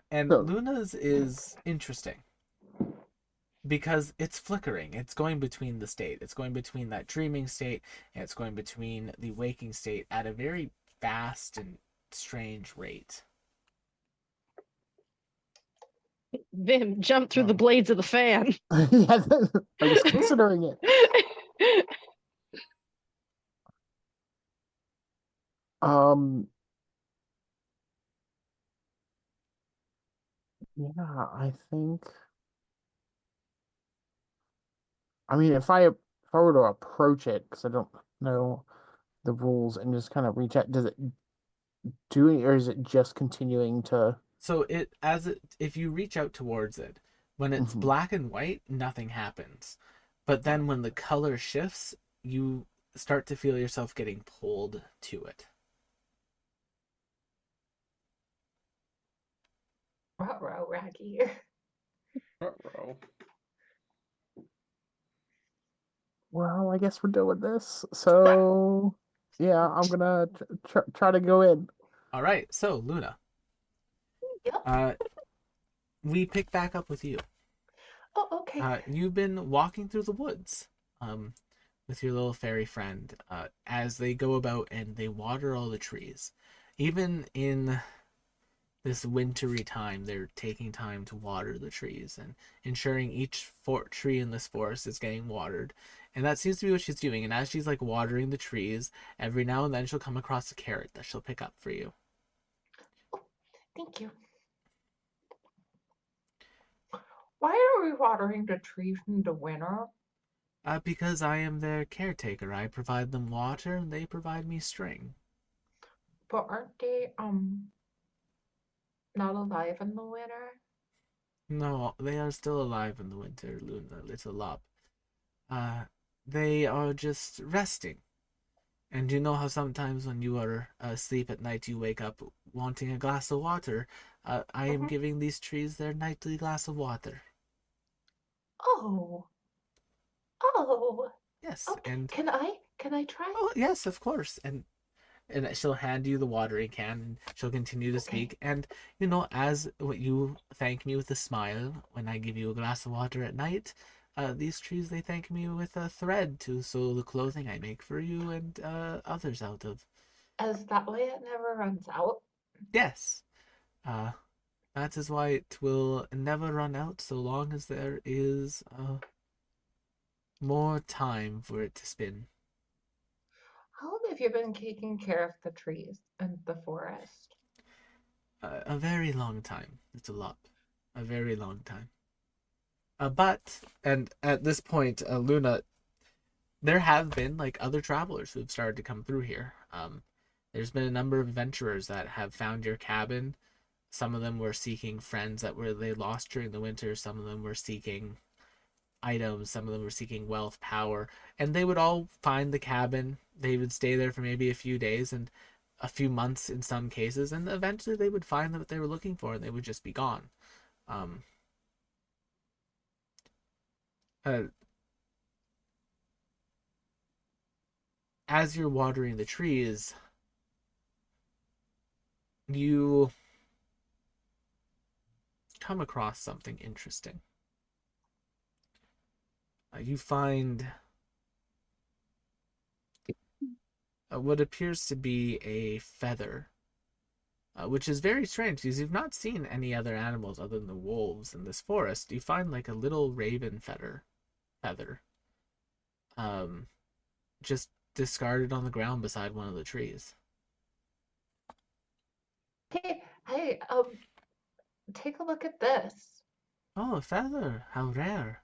And So- Luna's is interesting because it's flickering. It's going between the state. It's going between that dreaming state and it's going between the waking state at a very fast and strange rate. Vim jumped through the blades of the fan. Yeah, I was considering it. Yeah, I think. I mean, if I were to approach it, because I don't know the rules, and just kind of reach out, does it do it, or is it just continuing to? So if you reach out towards it, when it's Mhm. black and white, nothing happens. But then when the color shifts, you start to feel yourself getting pulled to it. Ruh-roh, Raggy. Uh-oh. Well, I guess we're doing this. So, yeah, I'm gonna try to go in. All right, so Luna, Yep. we pick back up with you. Oh, okay. You've been walking through the woods with your little fairy friend as they go about and they water all the trees. Even in this wintry time, they're taking time to water the trees and ensuring each tree in this forest is getting watered. And that seems to be what she's doing. And as she's like watering the trees, every now and then she'll come across a carrot that she'll pick up for you. Oh, thank you. Why are we watering the trees in the winter? Because I am their caretaker. I provide them water and they provide me string. But aren't they not alive in the winter? No, they are still alive in the winter, Luna, little lop. Uh, they are just resting. And you know how sometimes when you are asleep at night, you wake up wanting a glass of water? I am giving these trees their nightly glass of water. Oh. Oh. Yes, Okay. and Can I try? oh yes, of course. And she'll hand you the watering can, and she'll continue to speak. And you know, as you thank me with a smile when I give you a glass of water at night, these trees they thank me with a thread to sew the clothing I make for you and others out of. As that way it never runs out. Yes, uh, that is why it will never run out so long as there is more time for it to spin. How long have you been taking care of the trees and the forest? A very long time. It's a lot. A very long time. And at this point, Luna, there have been like other travelers who have started to come through here. There's been a number of adventurers that have found your cabin. Some of them were seeking friends that were they lost during the winter. Some of them were seeking items. Some of them were seeking wealth, power, and they would all find the cabin. They would stay there for maybe a few days and a few months in some cases, and eventually they would find what they were looking for, and they would just be gone. Um, uh, as you're watering the trees, you come across something interesting. You find what appears to be a feather, which is very strange because you've not seen any other animals other than the wolves in this forest. You find like a little raven feather, um, just discarded on the ground beside one of the trees. Hey, take a look at this. Oh, a feather! How rare!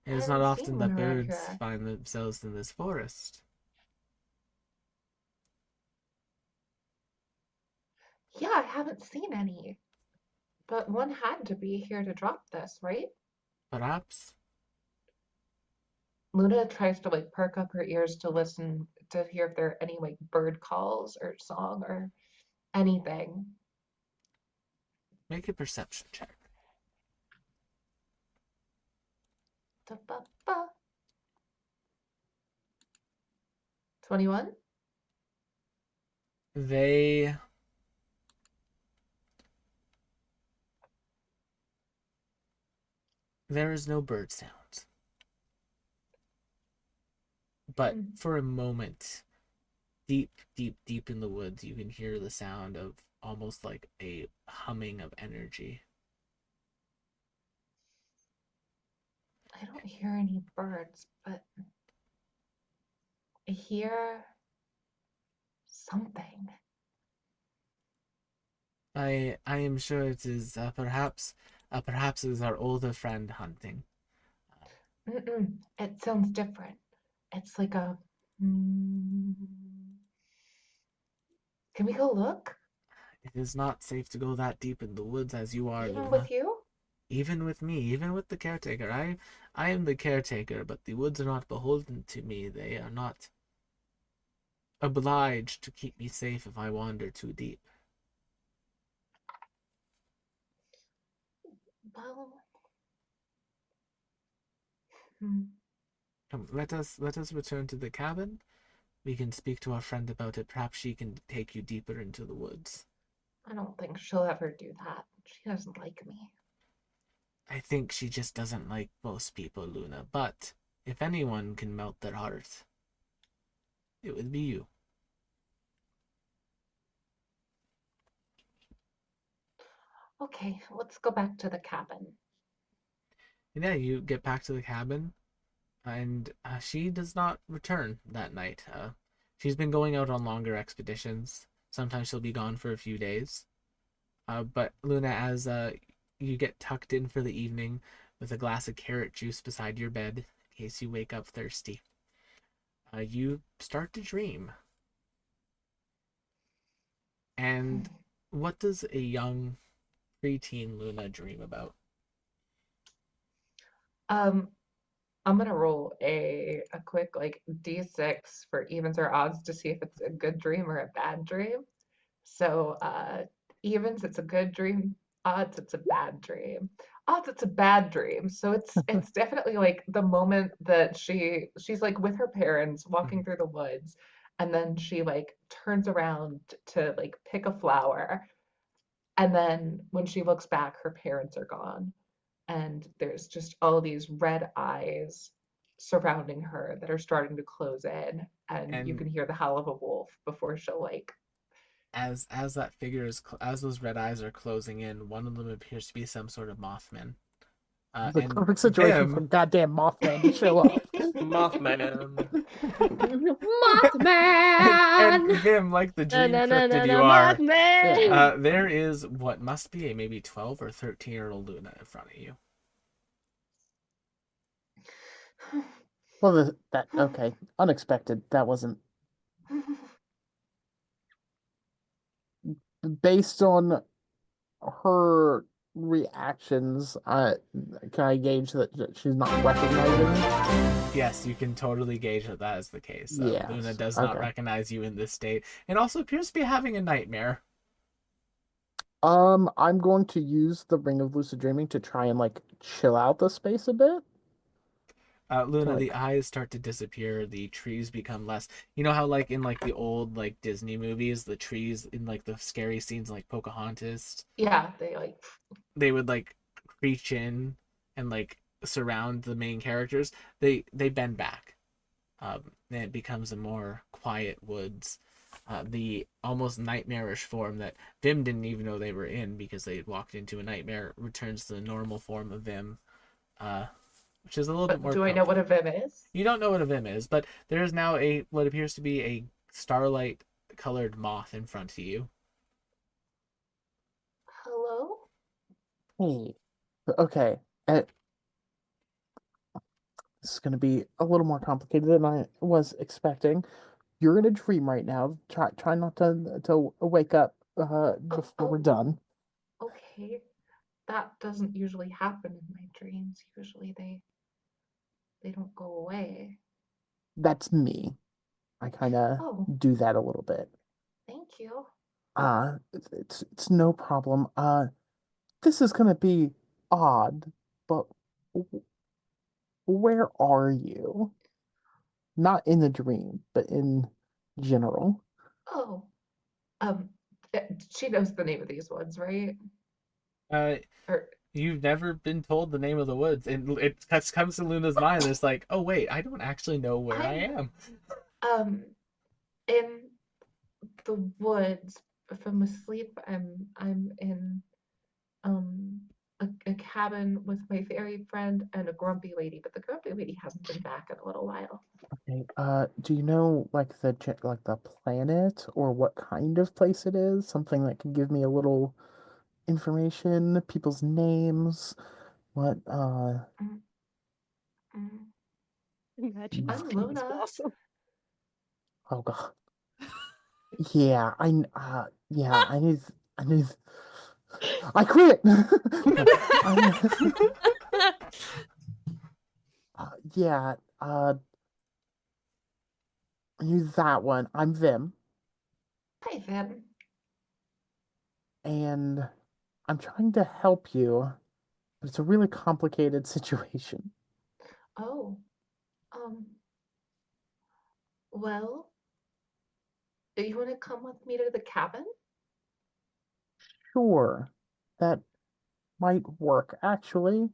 It I is not haven't seen often one that around birds here. find themselves in this forest. Yeah, I haven't seen any. But one had to be here to drop this, right? Perhaps. Luna tries to like perk up her ears to listen to hear if there are any like bird calls or song or anything. Make a perception check. Da-ba-ba. 21? They There is no bird sounds. But for a moment, deep, deep, deep in the woods, you can hear the sound of almost like a humming of energy. I don't hear any birds, but I hear something. I am sure it is perhaps it is our older friend hunting. It sounds different. It's like a. Mm, can we go look? It is not safe to go that deep in the woods as you are, Even Luna. with you? Even with me, even with the caretaker. I am the caretaker, but the woods are not beholden to me. They are not obliged to keep me safe if I wander too deep. Well, hmm, Come, let us return to the cabin. We can speak to our friend about it. Perhaps she can take you deeper into the woods. I don't think she'll ever do that. She doesn't like me. I think she just doesn't like most people, Luna. But if anyone can melt their heart, it would be you. Okay, let's go back to the cabin. And yeah, you get back to the cabin, and she does not return that night. She's been going out on longer expeditions. Sometimes she'll be gone for a few days. But Luna, as you get tucked in for the evening with a glass of carrot juice beside your bed, in case you wake up thirsty, you start to dream. And what does a young preteen Luna dream about? Um, I'm gonna roll a quick like D6 for evens or odds to see if it's a good dream or a bad dream. So evens, it's a good dream. Odds, it's a bad dream. Odds, it's a bad dream. So it's definitely like the moment that she's like with her parents walking through the woods, and then she like turns around to like pick a flower, and then when she looks back, her parents are gone, and there's just all these red eyes surrounding her that are starting to close in, and you And can hear the howl of a wolf before she'll like. as that figure is as those red eyes are closing in, one of them appears to be some sort of Mothman. The And perfect situation for Vim, goddamn Mothman to show up. Mothman. and Mothman. Vim, like the No, dream no, no, cryptid no, you no, are, Mothman! there is what must be a maybe 12 or 13-year-old Luna in front of you. Well, that okay, unexpected. That wasn't based on her reactions. Can I gauge that she's not recognizing? Yes, you can totally gauge that that is the case. Luna Yes. does not Okay. recognize you in this state, and also appears to be having a nightmare. I'm going to use the Ring of Lucid Dreaming to try and like chill out the space a bit. Luna, Like, the eyes start to disappear, the trees become less. You know how like in like the old like Disney movies, the trees in like the scary scenes like Pocahontas, Yeah, they like. they would like reach in and like surround the main characters. They bend back. And it becomes a more quiet woods. The almost nightmarish form that Vim didn't even know they were in because they had walked into a nightmare returns to the normal form of Vim, uh, which is a little bit But more do I know what a comfortable. Vim is? You don't know what a Vim is, but there is now a what appears to be a starlight colored moth in front of you. Hello? hey, okay. This is going to be a little more complicated than I was expecting. You're in a dream right now. Try not to wake up before we're Oh, done. okay. That doesn't usually happen in my dreams. Usually they don't go away. That's me. I kind of Oh, do that a little bit. thank you. It's no problem. This is gonna be odd, but where are you? Not in the dream, but in general. Oh, um, she knows the name of these ones, right? Uh, Or you've never been told the name of the woods, and it comes to Luna's mind. It's like, oh wait, I don't actually know where I I'm am. um in the woods. If I'm asleep, I'm in um a cabin with my fairy friend and a grumpy lady, but the grumpy lady hasn't been back in a little while. Okay. Do you know like like the planet or what kind of place it is? Something that can give me a little information, people's names, what Mm, mm. Imagine his I'm penis Luna. blossom. oh god. Yeah, I need I quit. I, yeah, I knew that one. I'm Vim, Hi, Vim. and I'm trying to help you, but it's a really complicated situation. Oh, um, well, do you want to come with me to the cabin? Sure, that might work, actually.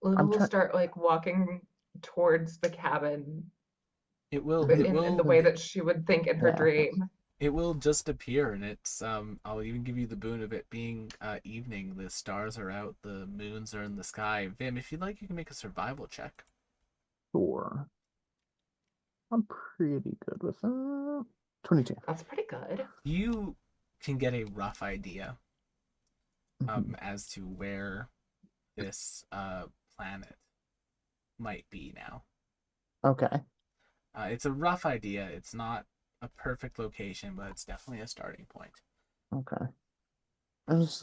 Luna I'm will trying. start like walking towards the cabin It will. I'm, It in the will. way that she would think in her yeah. dream. It will just appear, and it's I'll even give you the boon of it being evening. The stars are out, the moons are in the sky. Vim, if you'd like, you can make a survival check. Sure. I'm pretty good with that. 22. That's pretty good. You can get a rough idea Mhm. as to where this planet might be now. Okay. It's a rough idea. It's not a perfect location, but it's definitely a starting point. Okay. I just,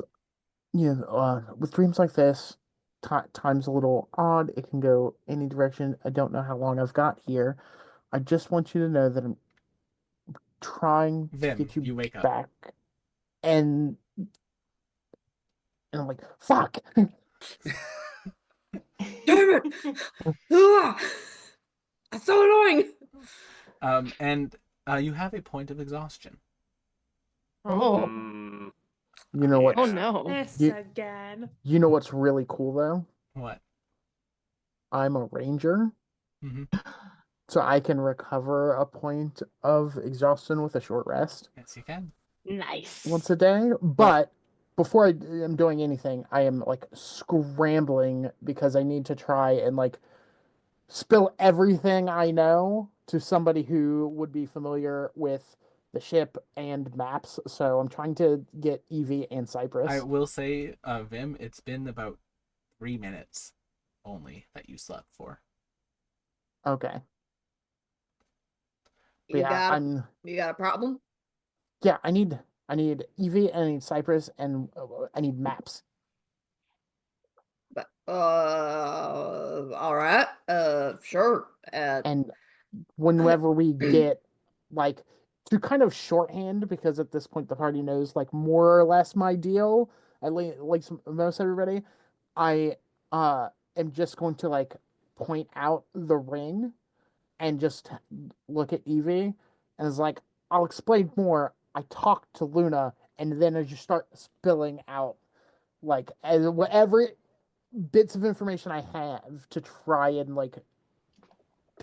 with dreams like this, time's a little odd. It can go any direction. I don't know how long I've got here. I just want you to know that I'm trying to Vim, get you you wake up. back, and I'm like, fuck. Damn it! Ugh! That's so annoying. And you have a point of exhaustion. Oh, Mm, You know what? Oh yeah. no. This You- again. You know what's really cool though? What? I'm a ranger, Mm-hmm. so I can recover a point of exhaustion with a short rest Yes, you can. Nice. once a day. But before I am doing anything, I am like scrambling because I need to try and like spill everything I know to somebody who would be familiar with the ship and maps. So I'm trying to get Evie and Cypress. I will say, Vim, it's been about 3 minutes only that you slept for. Okay. You Yeah, got I'm. you got a problem? Yeah, I need Evie and I need Cypress and I need maps. But all right. Sure. And whenever we get like to kind of shorthand, because at this point the party knows like more or less my deal, at least like most everybody, I am just going to like point out the ring and just look at Evie and is like, I'll explain more. I talked to Luna, and then I just start spilling out like as whatever bits of information I have to try and like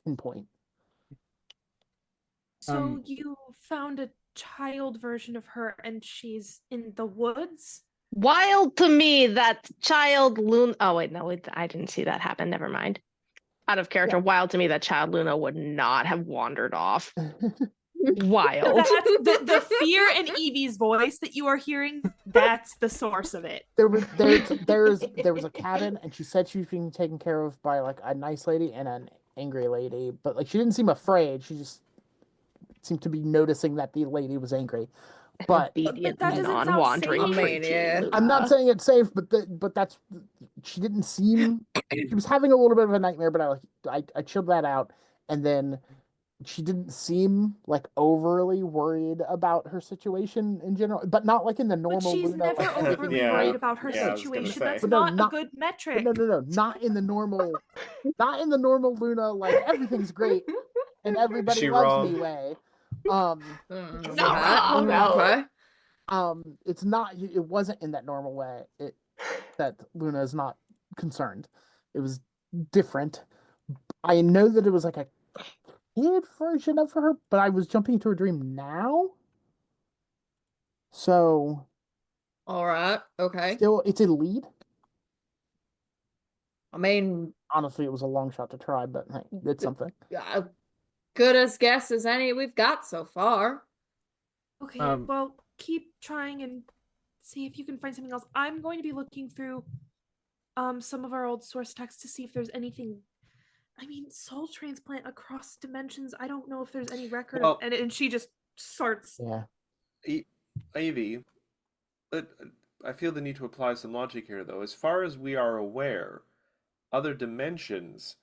pinpoint. So you found a child version of her and she's in the woods? Wild to me that child Luna. Oh wait, no, I didn't see that happen. Never mind. Out of character. Wild to me that child Luna would not have wandered off. Wild. That's the fear in Evie's voice that you are hearing. That's the source of it. There was a cabin, and she said she was being taken care of by like a nice lady and an angry lady, but like she didn't seem afraid. She just seemed to be noticing that the lady was angry. But Obedient, that doesn't sound non-wandering safe. I mean, preteen yeah. Luna. I'm not saying it's safe, but that's she didn't seem. She was having a little bit of a nightmare, but I chilled that out, and then she didn't seem like overly worried about her situation in general, but not like in the normal. But she's Luna, never like, everything's overly Yeah, worried about her yeah, I was gonna situation. say. That's But no, not a not- good But metric. no, not in the normal, not in the normal Luna. Like everything's great and everybody She loves wrong? me way. Not Right, wrong. okay. It's not. It wasn't in that normal way. That Luna is not concerned. It was different. I know that it was like a kid version of her, but I was jumping into her dream now. So All right. Okay. still, it's a lead. I mean, Honestly, it was a long shot to try, but hey, it's something. good as guess as any we've got so far. Okay, Um, well, keep trying and see if you can find something else. I'm going to be looking through some of our old source text to see if there's anything. I mean, soul transplant across dimensions. I don't know if there's any record Well- of, and she just starts. Yeah. Ivy, but I feel the need to apply some logic here, though. As far as we are aware, other dimensions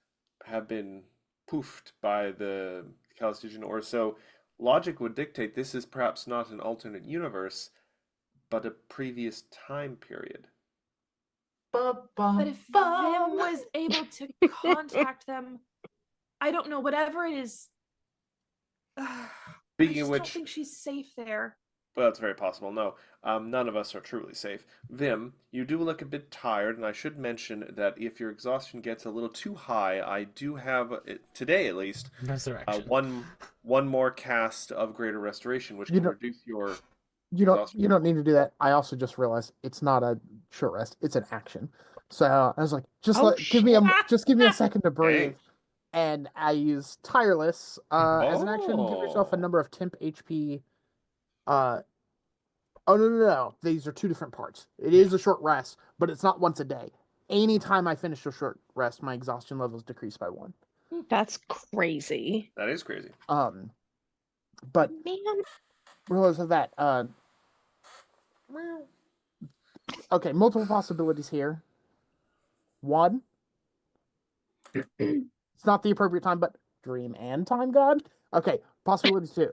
have been poofed by the Calistesian, or so logic would dictate this is perhaps not an alternate universe, but a previous time period. But if Vim was able to contact them, I don't know, whatever it is. I Speaking just of don't which, think she's safe there. Well, that's very possible. No, none of us are truly safe. Vim, you do look a bit tired, and I should mention that if your exhaustion gets a little too high, I do have, today at least, Resurrection. one more cast of Greater Restoration, which You can don't- reduce your You don't exhaustion. you don't need to do that. I also just realized it's not a short rest; it's an action. So I was like, give me a second to breathe. Okay. And I use tireless as an action. Give yourself a Oh. number of temp HP. Oh no! These are two different parts. It is a short rest, but it's not once a day. Anytime I finish a short rest, my exhaustion levels decrease by 1. That's crazy. That is crazy. But Man. regardless of that, okay, multiple possibilities here. 1, it's not the appropriate time, but dream and time god. Okay, possibility 2.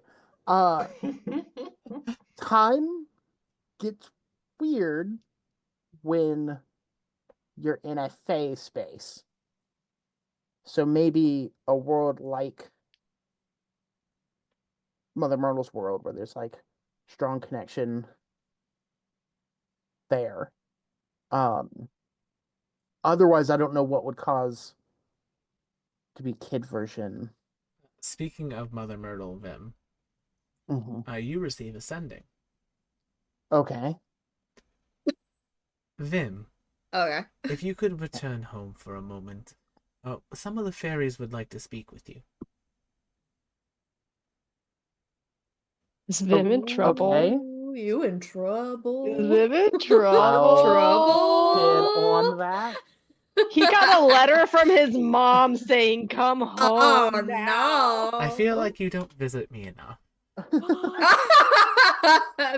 Time gets weird when you're in a Fey space. So maybe a world like Mother Myrtle's world where there's like strong connection there. Otherwise I don't know what would cause to be kid version. Speaking of Mother Myrtle, Vim, you receive ascending. Okay. Vim, Okay. if you could return home for a moment, some of the fairies would like to speak with you. Is Vim in trouble? Okay. Oh, you in trouble? Is Vim in trouble? Get on that. He got a letter from his mom saying, "Come home Oh now." no! I feel like you don't visit me enough.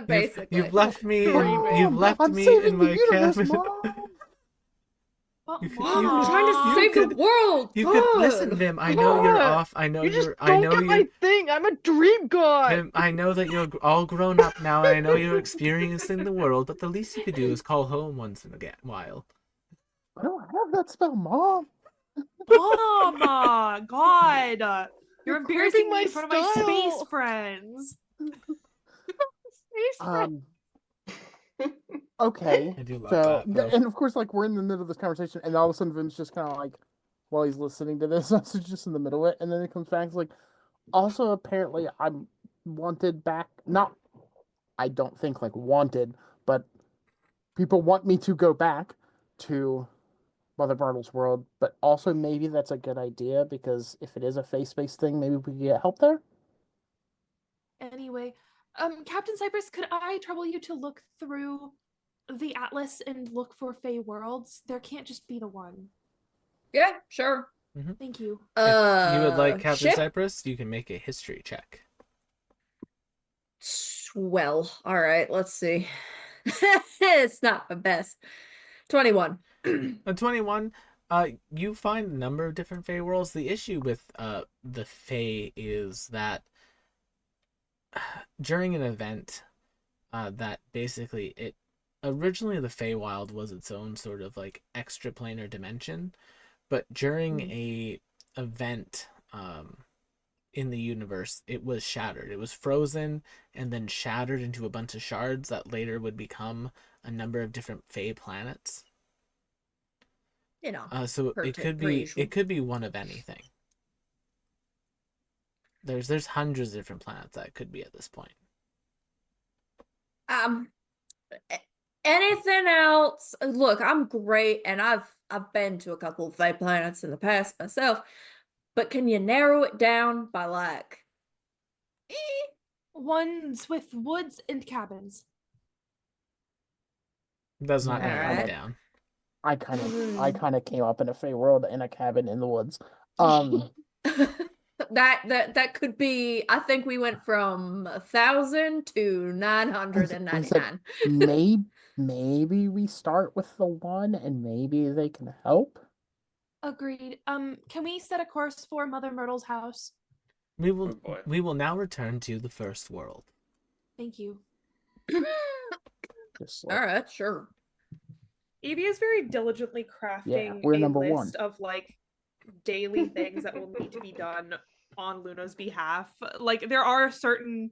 Basically, You've left me. Mom, You've left I'm me saving in the my universe, cabin. Mom. You could- I'm you trying to could- save you the world. You could listen, Vim. I know you're off. I know You just you're. I don't know get you. my thing. I'm a dream god. Vim, I know that you're all grown up now, and I know you're experiencing the world. But the least you could do is call home once in a while. I don't have that spell, Mom. Mom, God, you're embarrassing crimping me my in front of my style. space friends. Okay. I do love So, that, though. and of course, like we're in the middle of this conversation, and all of a sudden, Vim's just kind of like, while he's listening to this, so just in the middle of it, and then it comes back. It's like, also apparently, I'm wanted back. Not, I don't think like wanted, but people want me to go back to Mother Bartle's world. But also, maybe that's a good idea because if it is a face-based thing, maybe we can get help there. Anyway, Captain Cypress, could I trouble you to look through the atlas and look for Fey worlds? There can't just be the one. Yeah, sure. Thank you. If you would like Captain ship? Cypress, you can make a history check. Well, all right. Let's see. It's not the best. 21. A 21. You find a number of different Fey worlds. The issue with the Fey is that during an event that basically it originally the Feywild was its own sort of like extraplanar dimension, but during a event in the universe, it was shattered. It was frozen and then shattered into a bunch of shards that later would become a number of different Fey planets. You know. So it could be one of anything. There's hundreds of different planets that it could be at this point. Anything else? Look, I'm great, and I've been to a couple of Fey planets in the past myself. But can you narrow it down by like Ones with woods and cabins. Does not All narrow right. it down. I kind of came up in a Fey world in a cabin in the woods. that could be. I think we went from 1,000 to 999. Maybe we start with the one, and maybe they can help. Agreed. Can we set a course for Mother Myrtle's house? We Oh, boy. will now return to the first world. Thank you. Just All like, right, sure. Evie is very diligently crafting we're a number list one. of like daily things that will need to be done on Luna's behalf. Like there are certain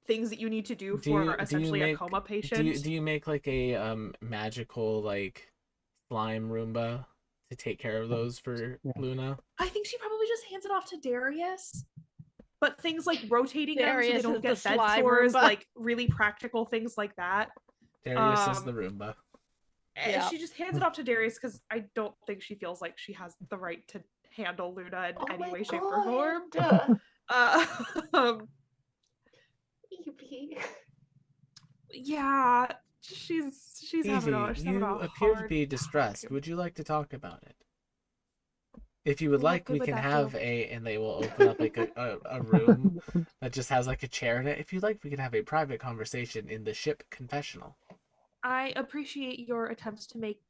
things that you need to do Do for you essentially a make coma do patient. you make like a magical like slime Roomba to take care of those for Yeah. Luna? I think she probably just hands it off to Darius. But things like rotating them so they Darius don't is the get bed slime sores, Roomba. like really practical things like that. Darius is the Roomba. Yeah. She just hands it off to Darius because I don't think she feels like she has the right to handle Luna in Oh any my way, shape, or form. God. Um, Evie. yeah, she's having Evie, she's having you a appear to hard be distressed. time. Would you like to talk about it? If you would What like, good we would can that have do? and they will open up like a room that just has like a chair in it. If you'd like, we can have a private conversation in the ship confessional. I appreciate your attempts to make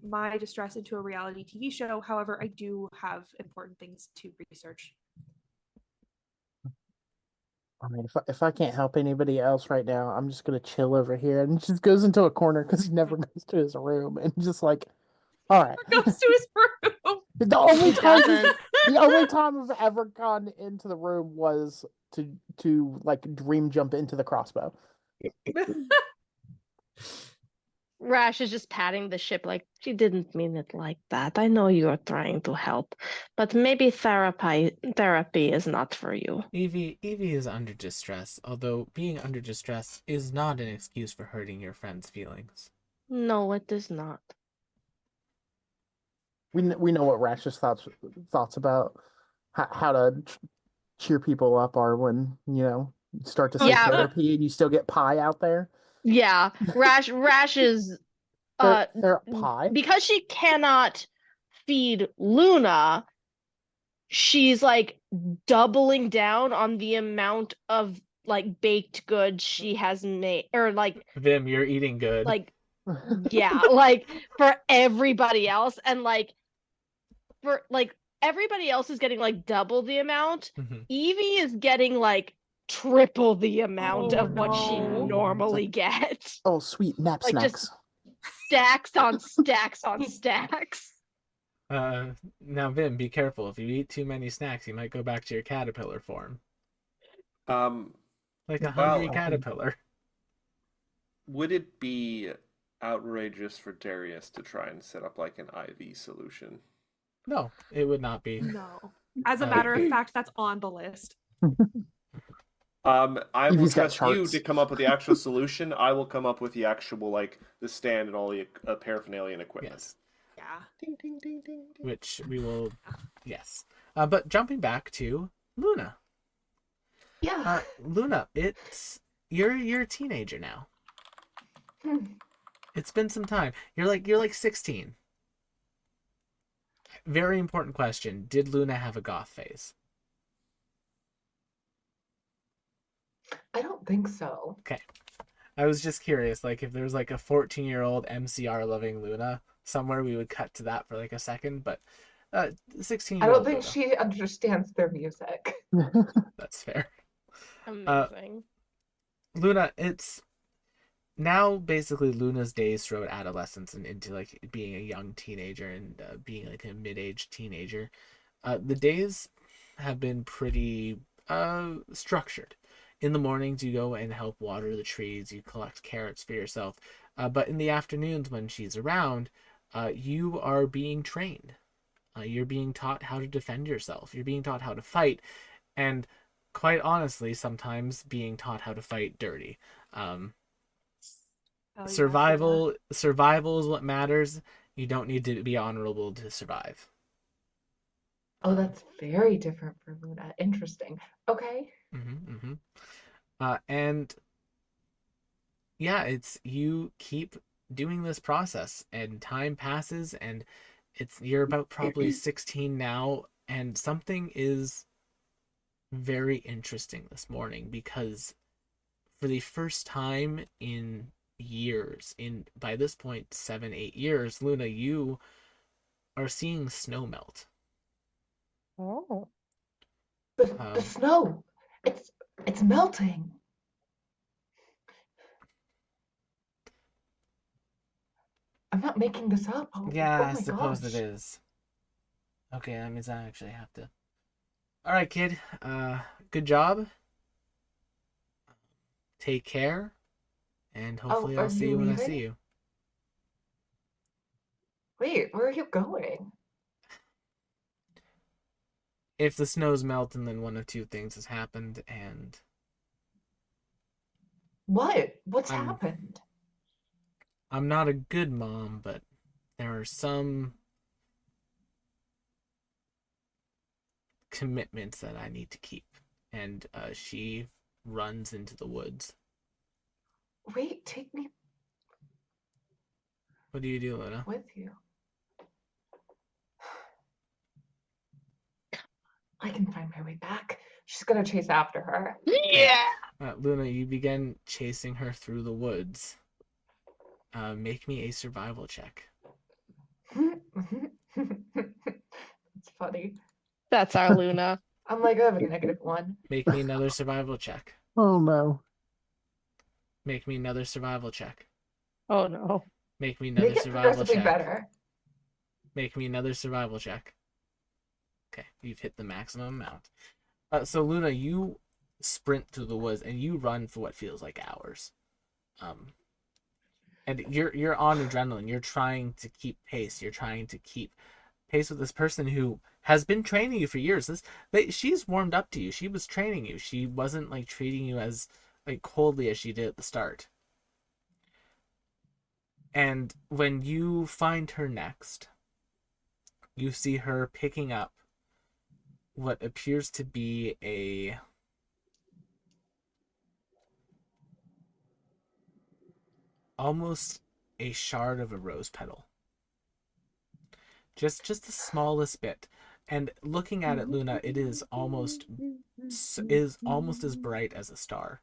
my distress into a reality TV show. However, I do have important things to research. I mean, if I can't help anybody else right now, I'm just gonna chill over here. And he just goes into a corner because he never goes to his room, and just like, all right. Goes to his room. The only He time doesn't. the only time I've ever gone into the room was to like dream jump into the crossbow. Rash is just patting the ship like, she didn't mean it like that. I know you're trying to help, but maybe therapy is not for you. Evie is under distress, although being under distress is not an excuse for hurting your friend's feelings. No, it is not. We know what Rash's thoughts about how to cheer people up are when you start to say Yeah. therapy and you still get pie out there. Yeah, Rash is They're pie. because she cannot feed Luna, she's like doubling down on the amount of like baked goods she has made, or like Vim, you're eating good. yeah, like for everybody else, and like for like everybody else is getting like double the amount. Mhm. Evie is getting like triple the amount Oh, of what she no. normally gets. Oh, sweet nap Like snacks. just stacks on stacks on stacks. Now Vim, be careful. If you eat too many snacks, you might go back to your caterpillar form. Like a hungry Well, caterpillar. would it be outrageous for Darius to try and set up like an IV solution? No, it would not be. No. As a matter of fact, that's on the list. I will Evie's got trust you charts. to come up with the actual solution. I will come up with the actual like the stand and all the paraphernalia and equipment. Yes. Yeah. Ding, ding, ding, ding, ding. Which we will. Yes. But jumping back to Luna. Yeah. Luna, you're a teenager now. Hmm. It's been some time. You're like 16. Very important question. Did Luna have a goth phase? I don't think so. Okay. I was just curious, like if there's like a 14-year-old MCR loving Luna somewhere, we would cut to that for like a second, but 16 I year don't old think Luna. she understands their music. That's fair. Amazing. Luna, it's now basically Luna's days throughout adolescence and into like being a young teenager and being like a mid-aged teenager. The days have been pretty structured. In the mornings, you go and help water the trees, you collect carrots for yourself. But in the afternoons, when she's around, you are being trained. You're being taught how to defend yourself. You're being taught how to fight. And quite honestly, sometimes being taught how to fight dirty. Oh, yeah, Survival is what matters. You don't need to be honorable to survive. Oh, that's very different for Luna. Interesting. Okay. And yeah, it's you keep doing this process and time passes and you're about probably 16 now, and something is very interesting this morning because for the first time in years, in by this point 7-8 years, Luna, you are seeing snow melt. Oh. The snow. It's melting. I'm not making this up. Yeah, Oh I my suppose gosh. it is. Okay, that means I actually have to. All right, kid. Good job. take care, and hopefully I'll are see you you when I leaving? see you. Wait, where are you going? If the snows melt, and then one of two things has happened, and What? What's I'm happened? I'm not a good mom, but there are some commitments that I need to keep. And she runs into the woods. Wait, take me What do you do, Luna? with you. I can find my way back. She's gonna chase after her. Yeah. Luna, you begin chasing her through the woods. Make me a survival check. It's funny. That's our Luna. I'm like, I have a -1. Make me another survival check. Oh no. Make me another survival check. Oh no. Make me another Make it survival progressively check. better. Make me another survival check. Okay, you've hit the maximum amount. So Luna, you sprint through the woods and you run for what feels like hours. And you're on adrenaline. You're trying to keep pace. You're trying to keep pace with this person who has been training you for years. She's warmed up to you. She was training you. She wasn't like treating you as like coldly as she did at the start. And when you find her next, you see her picking up what appears to be almost a shard of a rose petal. Just the smallest bit. And looking at it, Luna, it is almost as bright as a star.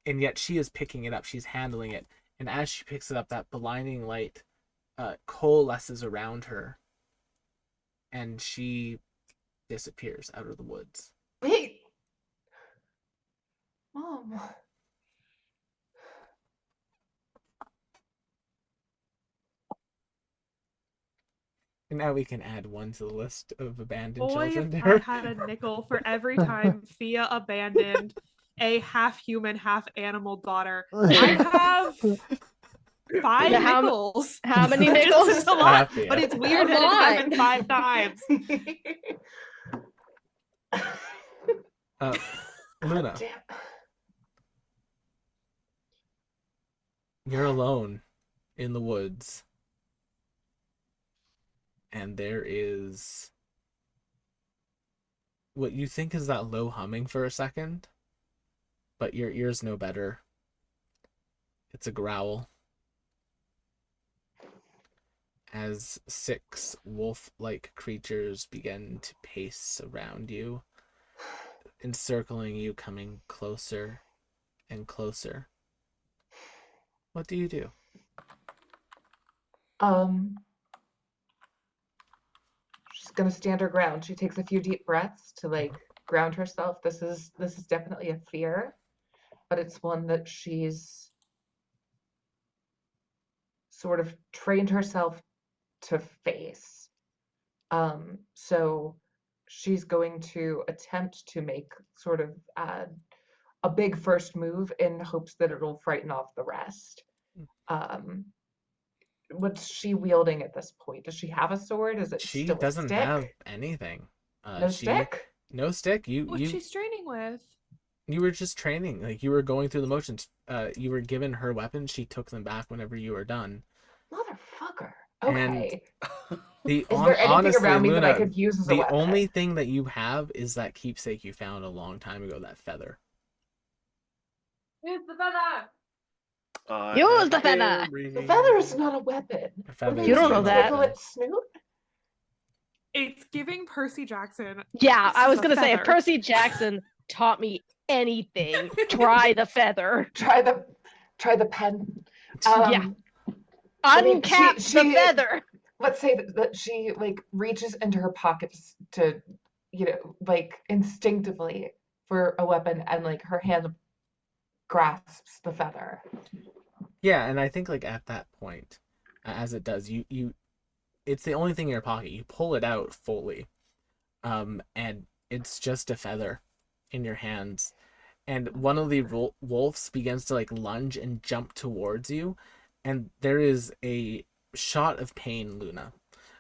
And yet she is picking it up. She's handling it. And as she picks it up, that blinding light coalesces around her. And she disappears out of the woods. Wait! Mom. And now we can add one to the list of abandoned Boy, children. if I had a nickel for every time Fia abandoned a half human, half animal daughter. I have 5 Yeah, nickels. How many Which nickels? is a lot, Happy, but yeah. it's weird A that it's lot. happened 5 times. Luna, Damn. you're alone in the woods. And there is what you think is that low humming for a second, but your ears know better. It's a growl. As 6 wolf-like creatures begin to pace around you, encircling you, coming closer and closer. What do you do? She's gonna stand her ground. She takes a few deep breaths to like ground herself. This is definitely a fear, but it's one that she's sort of trained herself to face. So she's going to attempt to make sort of a big first move in hopes that it'll frighten off the rest. What's she wielding at this point? Does she have a sword? Is it She still a doesn't stick? have anything. No stick? No stick. What's she training with? You were just training. Like you were going through the motions. You were given her weapons. She took them back whenever you were done. Motherfucker. And Okay. Is there anything honestly, around me Luna, that I could use as a the weapon? only thing that you have is that keepsake you found a long time ago, that feather. Use the feather. Use the feather. The feather is not a weapon. The What feather are You is don't not know a that. Tickle weapon. its snoot? It's giving Percy Jackson. Yeah, This I is was a gonna say if feather. Percy Jackson taught me anything, try the feather. Try the pen. Yeah. I mean, Uncap the feather. Let's say that she like reaches into her pockets to, like instinctively for a weapon, and like her hand grasps the feather. Yeah, and I think like at that point, as it does, you it's the only thing in your pocket. You pull it out fully, and it's just a feather in your hands, and one of the wolves begins to like lunge and jump towards you, and there is a shot of pain, Luna,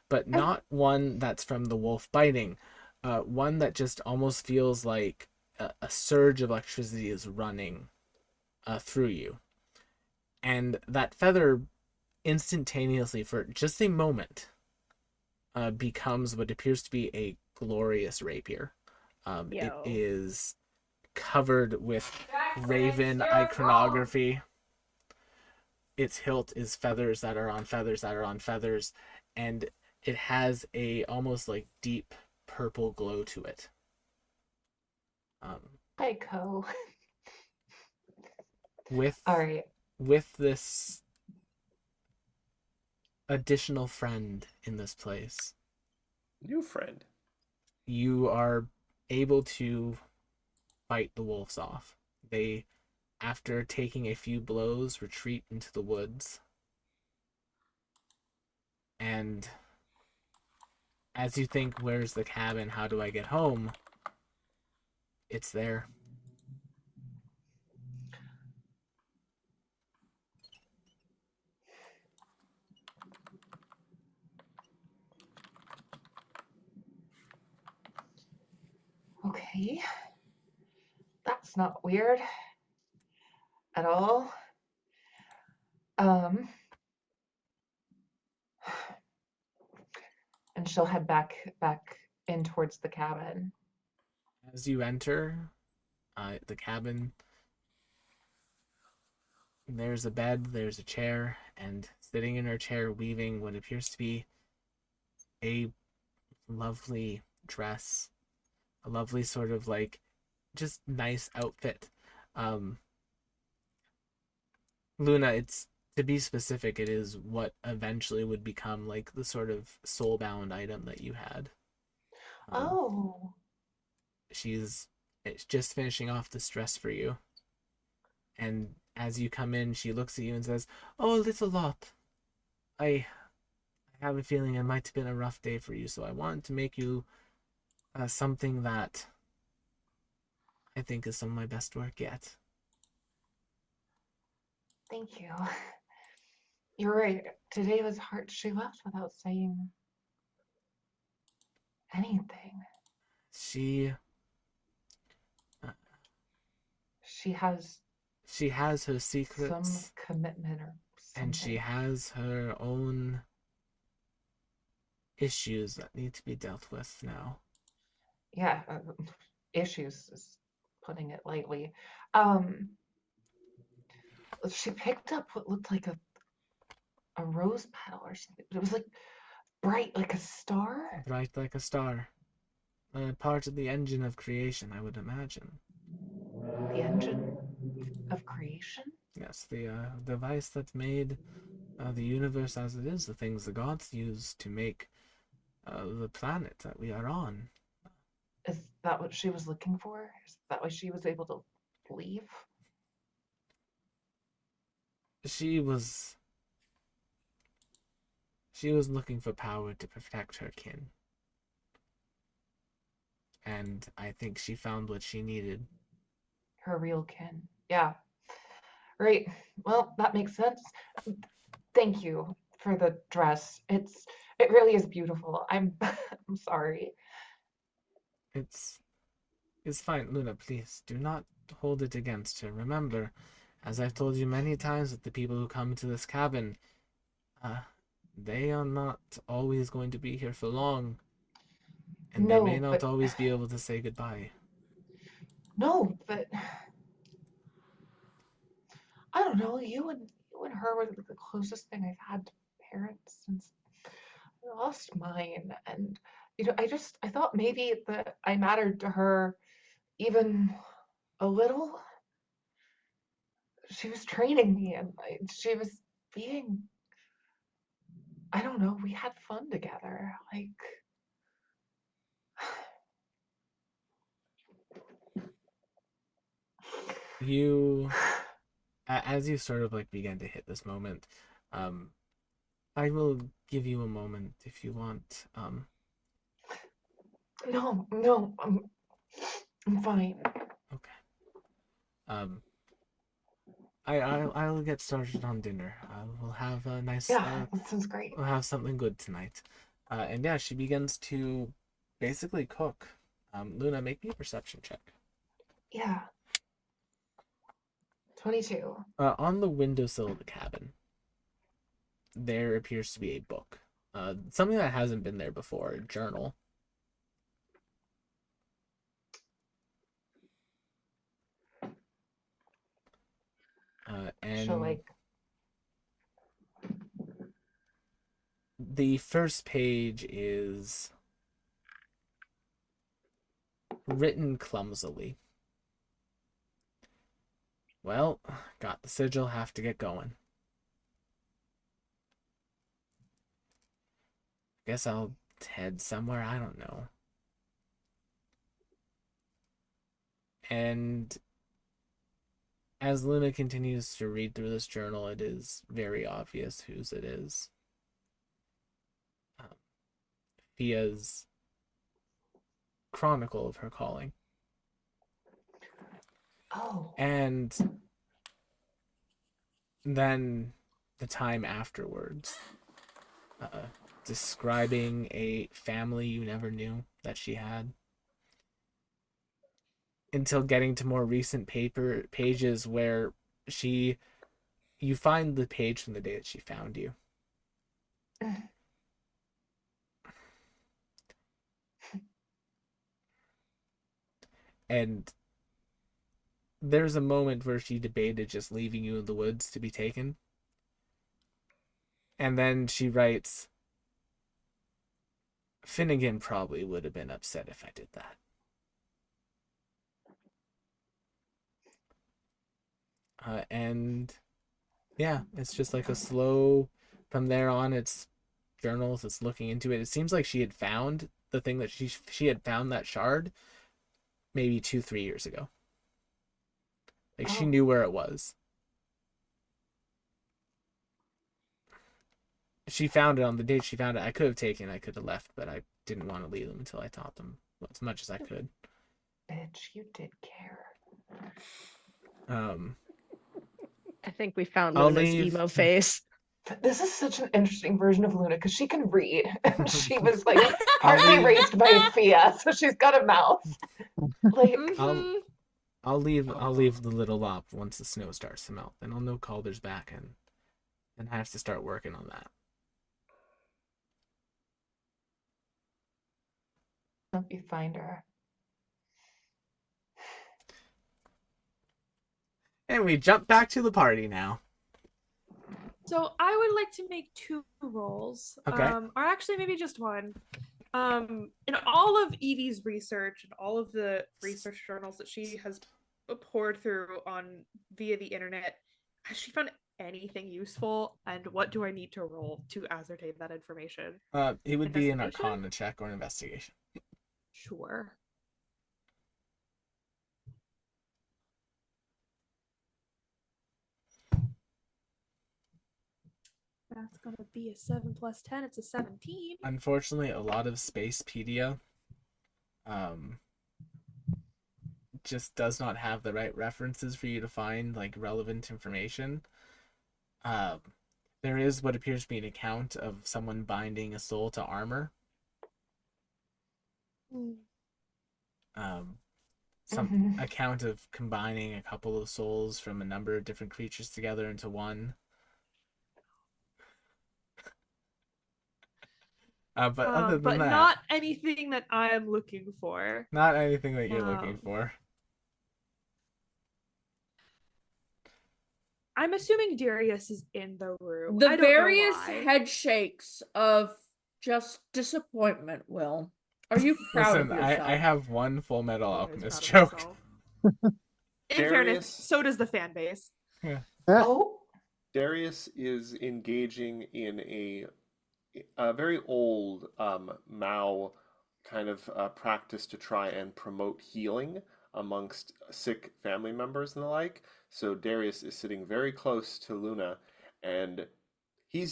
but not one that's from the wolf biting, one that just almost feels like a surge of electricity is running through you, and that feather instantaneously, for just a moment, becomes what appears to be a glorious rapier. It Yo. is covered with raven iconography. Its hilt is feathers that are on feathers that are on feathers, and it has a almost like deep purple glow to it. Psycho. With All right. with this additional friend in this place, New friend. you are able to fight the wolves off. They, after taking a few blows, retreat into the woods. And as you think, where's the cabin? How do I get home? It's there. Okay. That's not weird at all. Um, and she'll head back in towards the cabin. As you enter the cabin, there's a bed, there's a chair, and sitting in her chair, weaving what appears to be a lovely dress, a lovely sort of like just nice outfit. Um, Luna, it's, to be specific, it is what eventually would become like the sort of soulbound item that you had. Oh. It's just finishing off this dress for you. And as you come in, she looks at you and says, "Oh, little lot. I have a feeling it might have been a rough day for you, so I wanted to make you something that I think is some of my best work yet." Thank you. You're right. Today was hard. She left without saying anything. She She has she has her some secrets, commitment or and she something. has her own issues that need to be dealt with now. Yeah, issues is putting it lightly. Um, she picked up what looked like a rose petal or something. It was like bright, like a star. Bright like a star. Part of the engine of creation, I would imagine. The engine of creation. Yes, the device that made the universe as it is, the things the gods use to make the planet that we are on. Is that what she was looking for? Is that why she was able to leave? She was she was looking for power to protect her kin. And I think she found what she needed. Her real kin. Yeah. Right. Well, that makes sense. Thank you for the dress. It really is beautiful. I'm I'm sorry. It's it's fine, Luna, please do not hold it against her. Remember, as I've told you many times, that the people who come to this cabin, uh, they are not always going to be here for long, and they may No, not but always be able to say goodbye. no, but I don't know. You and her were the closest thing I've had to parents since I lost mine, and I thought maybe that I mattered to her even a little. She was training me, and she was being, I don't know. We had fun together, like. You, as you sort of like begin to hit this moment, um, I will give you a moment if you want. No, no, I'm fine. Okay. I'll get started on dinner. We'll have a nice Yeah, that sounds great. we'll have something good tonight. And yeah, she begins to basically cook. Luna, make me a perception check. Yeah. 22. On the windowsill of the cabin, there appears to be a book. Something that hasn't been there before, a journal. And She'll like the first page is written clumsily. Well, got the sigil, have to get going. Guess I'll head somewhere, I don't know. And as Luna continues to read through this journal, it is very obvious whose it is. Fia's chronicle of her calling. Oh. And then the time afterwards, describing a family you never knew that she had, until getting to more recent pages where you find the page from the day that she found you. And there's a moment where she debated just leaving you in the woods to be taken. And then she writes, Finnegan probably would have been upset if I did that. And yeah, it's just like a slow, from there on, it's journals, it's looking into it. It seems like she had found the thing that she had found that shard maybe 2-3 years ago. Like she knew where it was. She found it on the date she found it. I could have left, but I didn't want to leave them until I taught them as much as I could. Bitch, you did care. I think we found I'll Luna's leave. emo face. This is such an interesting version of Luna because she can read. And she was like partly raised by Fia, so she's got a mouth. Like I'll leave the little lop once the snow starts to melt. Then I'll know Calder's back and I have to start working on that. Help you find her. And we jump back to the party now. So I would like to make 2 rolls. Okay. Or actually maybe just one. In all of Evie's research and all of the research journals that she has poured through via the internet, has she found anything useful? And what do I need to roll to ascertain that information? It would be an Investigation? Arcana check or an investigation. Sure. That's gonna be a 7 plus 10. It's a 17. Unfortunately, a lot of Spacepedia just does not have the right references for you to find like relevant information. There is what appears to be an account of someone binding a soul to armor. Some account of combining a couple of souls from a number of different creatures together into one. But other than that, not anything that I am looking for. not anything that you're looking for. I'm assuming Darius is in the room. The I don't know various why. head shakes of just disappointment, Will. Are you proud Listen, of yourself? I have one Full Metal I'm Alchemist proud of joke. myself. In Darius- fairness, so does the fan base. Oh, Darius is engaging in a very old Mao kind of practice to try and promote healing amongst sick family members and the like. So Darius is sitting very close to Luna, and he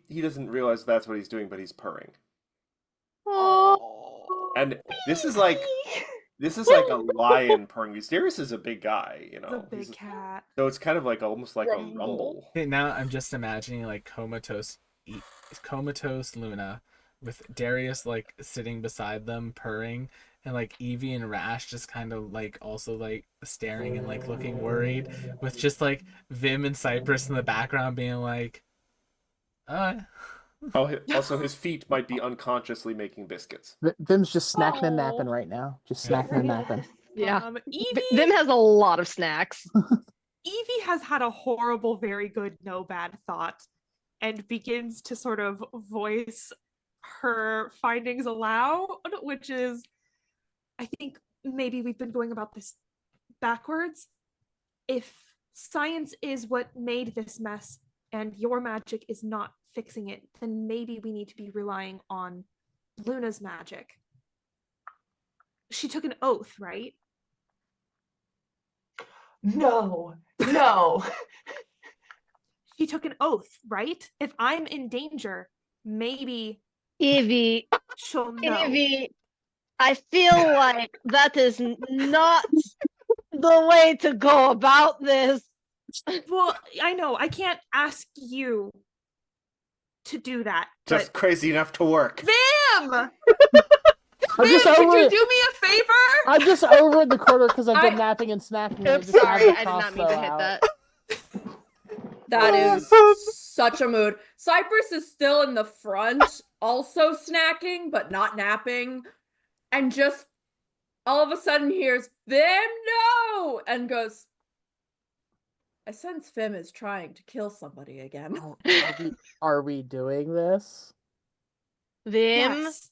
doesn't realize that's what he's doing, but he's purring. Oh, And this is like This is like a lion purring. Darius is a big guy, you It's a know. big cat. So it's kind of like almost like a Rumble. rumble. Okay, now I'm just imagining like comatose Luna with Darius like sitting beside them purring, and like Evie and Rash just kind of like also like staring and like looking worried, with just like Vim and Cypress in the background being like, Oh, also his feet might be unconsciously making biscuits. Vim's just snacking and Aw. napping right now. Just Yeah. snacking and napping. Yeah. Evie, Vim has a lot of snacks. Evie has had a horrible, very good, no bad thought, and begins to sort of voice her findings aloud, which is, I think maybe we've been going about this backwards. If science is what made this mess and your magic is not fixing it, then maybe we need to be relying on Luna's magic. She took an oath, right? No. She took an oath, right? If I'm in danger, maybe Evie, she'll know. Evie, I feel like that is not the way to go about this. Well, I know I can't ask you to do that. Just crazy enough to work. Vim! I'm Vim, just could over you it. do me a favor? I'm just over in the corner because I've been I- napping and snacking. and Oops, just have sorry, the I did not mean to crossbow hit out. that. That is such a mood. Cypress is still in the front, also snacking, but not napping. And just all of a sudden hears, Vim, no! And goes, I sense Vim is trying to kill somebody again. Are we doing this? Vim, Yes.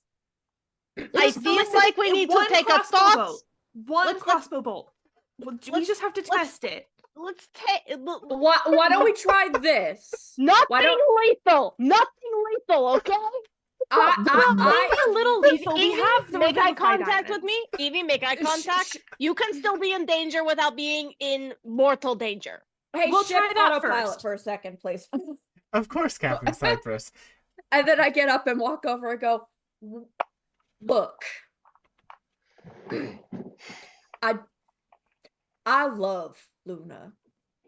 I So feel listen, like we need to one take a crossbow thought. bolt. One Let's- crossbow bolt. We let's- just have to let's- test it. Let's take Why don't we try this? nothing Why don't lethal. Nothing lethal, okay? Maybe a little lethal. We Evie, have the make eye Revivify contact with diamonds. me. Evie, make eye contact. You can still be in danger without being in mortal danger. Hey, We'll ship try that autopilot first. for a second, please. Of course, Captain Cypress. And then I get up and walk over and go, look, I love Luna.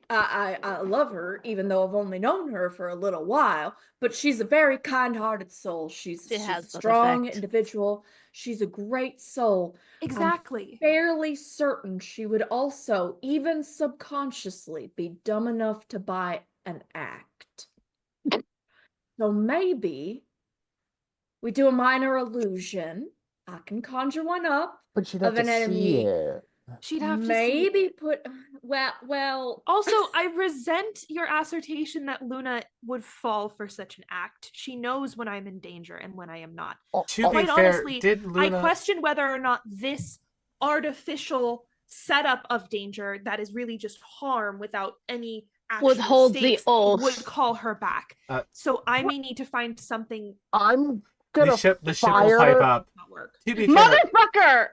I love her, even though I've only known her for a little while, but she's a very kind-hearted soul. She's It a has that strong effect. individual. She's a great soul. Exactly. Fairly certain she would also, even subconsciously, be dumb enough to buy an act. So maybe we do a minor illusion. I can conjure one up. But you'd have Of to an see enemy. it. She'd have to see. Maybe put well. Also, I resent your assertion that Luna would fall for such an act. She knows when I'm in danger and when I am not. To be Quite fair, honestly, did Luna? I question whether or not this artificial setup of danger that is really just harm without any actual Would hold the stakes oath. would call her back. Uh, So I may need to find something I'm gonna the ship will fire. pipe up. not work. To be fair, Motherfucker!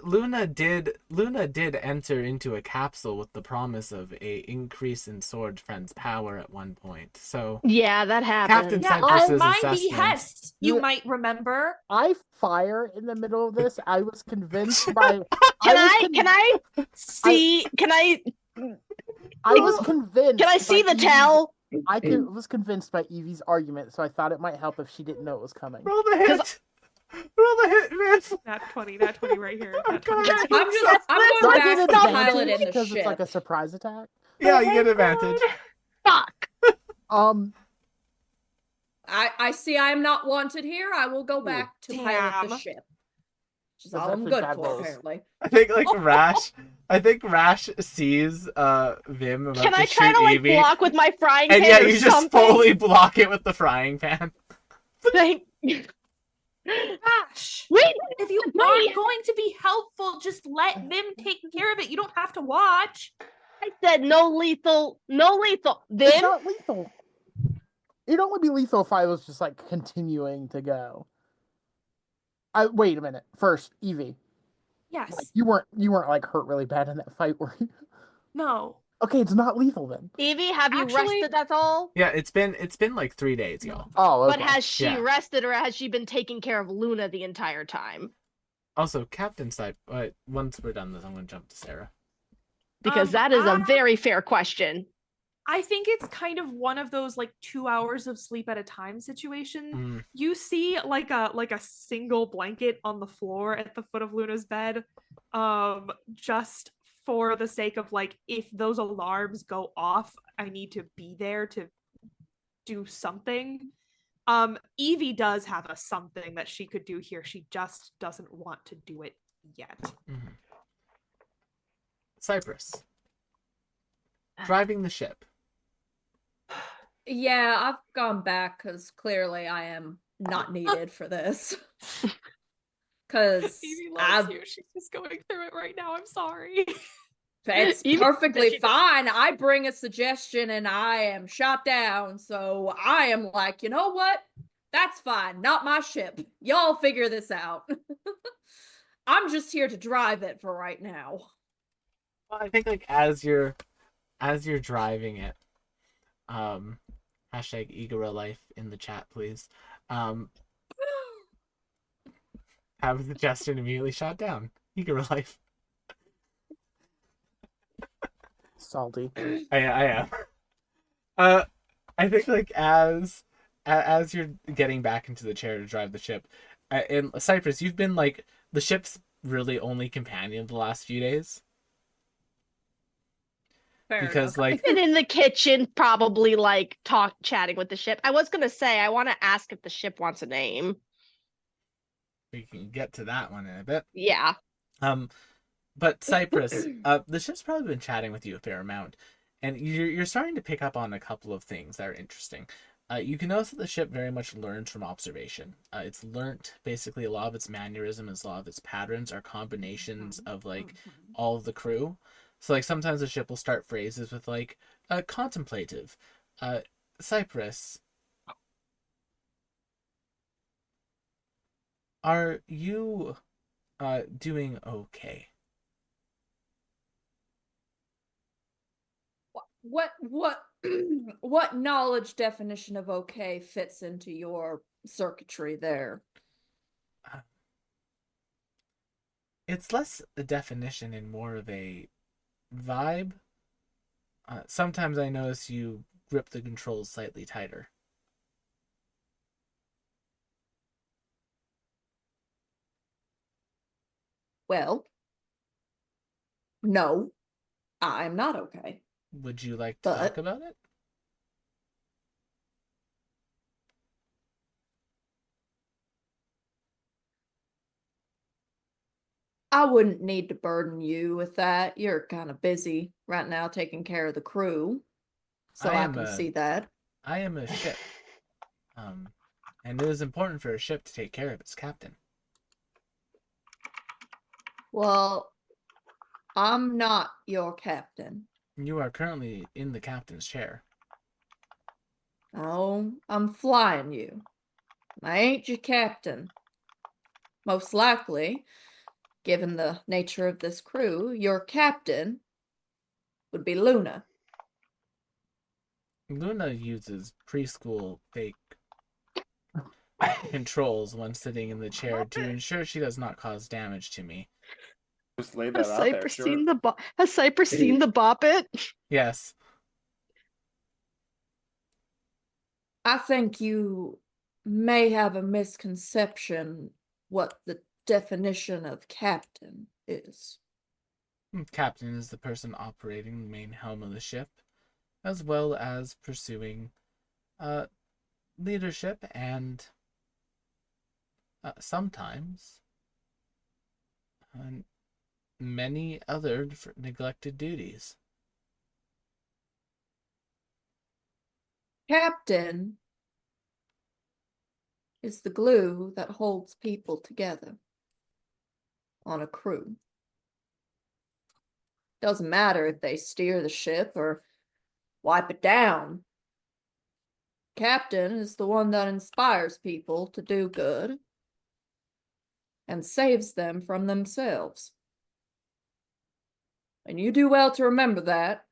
Luna did enter into a capsule with the promise of a increase in Sword Friend's power at one point. So Yeah, that happened. Captain Yeah, Cypress's on my assessment. behest, you Yeah. might remember. I fire in the middle of this. I was convinced by. Can was I con- can I see can I I was convinced. can I see by the Evie's- towel? was convinced by Evie's argument, so I thought it might help if she didn't know it was coming. roll the hit. Roll the hit, man. Nat 20 right here. Nat 20. I'm Do going I back get to pilot advantage in the because ship. it's like a surprise attack? Yeah, you get advantage. Fuck. I see I am not wanted here. I will go Ooh, back to pilot the damn. ship. Which is That's all I'm actually good bad for, rolls. apparently. I think Rash sees Vim about Can to I try shoot to like Evie, block with my frying and pan yeah, or you just something? fully block it with the frying pan. Thank- Gosh. Wait, If you Wait. are going to be helpful, just let them take care of it. You don't have to watch. I said no lethal, no lethal. It's Vim, not lethal. It'd only be lethal if I was just like continuing to go. Wait a minute. First, Evie, Yes. like, you weren't like hurt really bad in that fight, were you? No. Okay, it's not lethal then. Evie, have you Actually- rested? That's all. Yeah, it's been like 3 days, y'all. Oh, okay. But has she Yeah. rested or has she been taking care of Luna the entire time? Also, Captain Side. Once we're done this, I'm going to jump to Sarah. Because that is a very fair question. I think it's kind of one of those like 2 hours of sleep at a time situation. You see like a single blanket on the floor at the foot of Luna's bed, just for the sake of like, if those alarms go off, I need to be there to do something. Evie does have a something that she could do here. She just doesn't want to do it yet. Cypress. Driving the ship. Yeah, I've gone back because clearly I am not needed for this. Because Evie loves you. She's just going through it right now. I'm sorry. it's perfectly fine. I bring a suggestion and I am shot down. So I am like, you know what? That's fine. Not my ship. Y'all figure this out. I'm just here to drive it for right now. Well, I think like as you're driving it, hashtag Igora life in the chat, please. Have a suggestion immediately shot down. Igora life. Salty. I am. I think like as you're getting back into the chair to drive the ship, in Cypress, you've been like the ship's really only companion the last few days. Fair because enough. like I've been in the kitchen, probably like chatting with the ship. I was gonna say I want to ask if the ship wants a name. we can get to that one in a bit. Yeah. But Cypress, the ship's probably been chatting with you a fair amount, and you're starting to pick up on a couple of things that are interesting. You can notice that the ship very much learns from observation. It's learnt basically a lot of its mannerisms, a lot of its patterns are combinations of like all of the crew. So like sometimes the ship will start phrases with like contemplative, Cypress. Are you doing okay? What knowledge definition of okay fits into your circuitry there? It's less a definition and more of a vibe. Sometimes I notice you grip the controls slightly tighter. Well, no, I'm not okay. Would you like to talk about it? I wouldn't need to burden you with that. You're kind of busy right now taking care of the crew. So I can see that. I am a ship. And it is important for a ship to take care of its captain. Well, I'm not your captain. You are currently in the captain's chair. Oh, I'm flying you. I ain't your captain. Most likely, given the nature of this crew, your captain would be Luna. Luna uses preschool fake controls when sitting in the chair to ensure she does not cause damage to me. Just lay that out there, sure. Has Cypress seen the Bop It? Yes. I think you may have a misconception what the definition of captain is. Captain is the person operating the main helm of the ship, as well as pursuing leadership and sometimes many other neglected duties. Captain is the glue that holds people together on a crew. Doesn't matter if they steer the ship or wipe it down. Captain is the one that inspires people to do good and saves them from themselves. And you do well to remember that.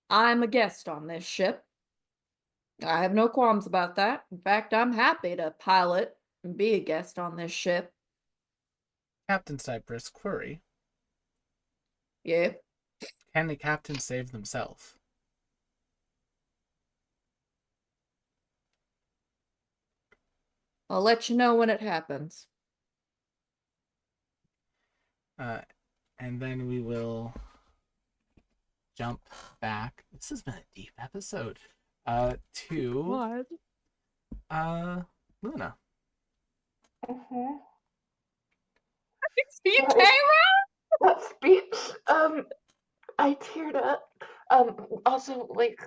I'm a guest on this ship. I have no qualms about that. In fact, I'm happy to pilot be a guest on this ship. Captain Cypress, query. Yeah. Can the captain save themselves? I'll let you know when it happens. And then we will jump back. This has been a deep episode. To What? Luna. Mm-hmm. Speed Right. Tara? That speech, I teared up. Also, like,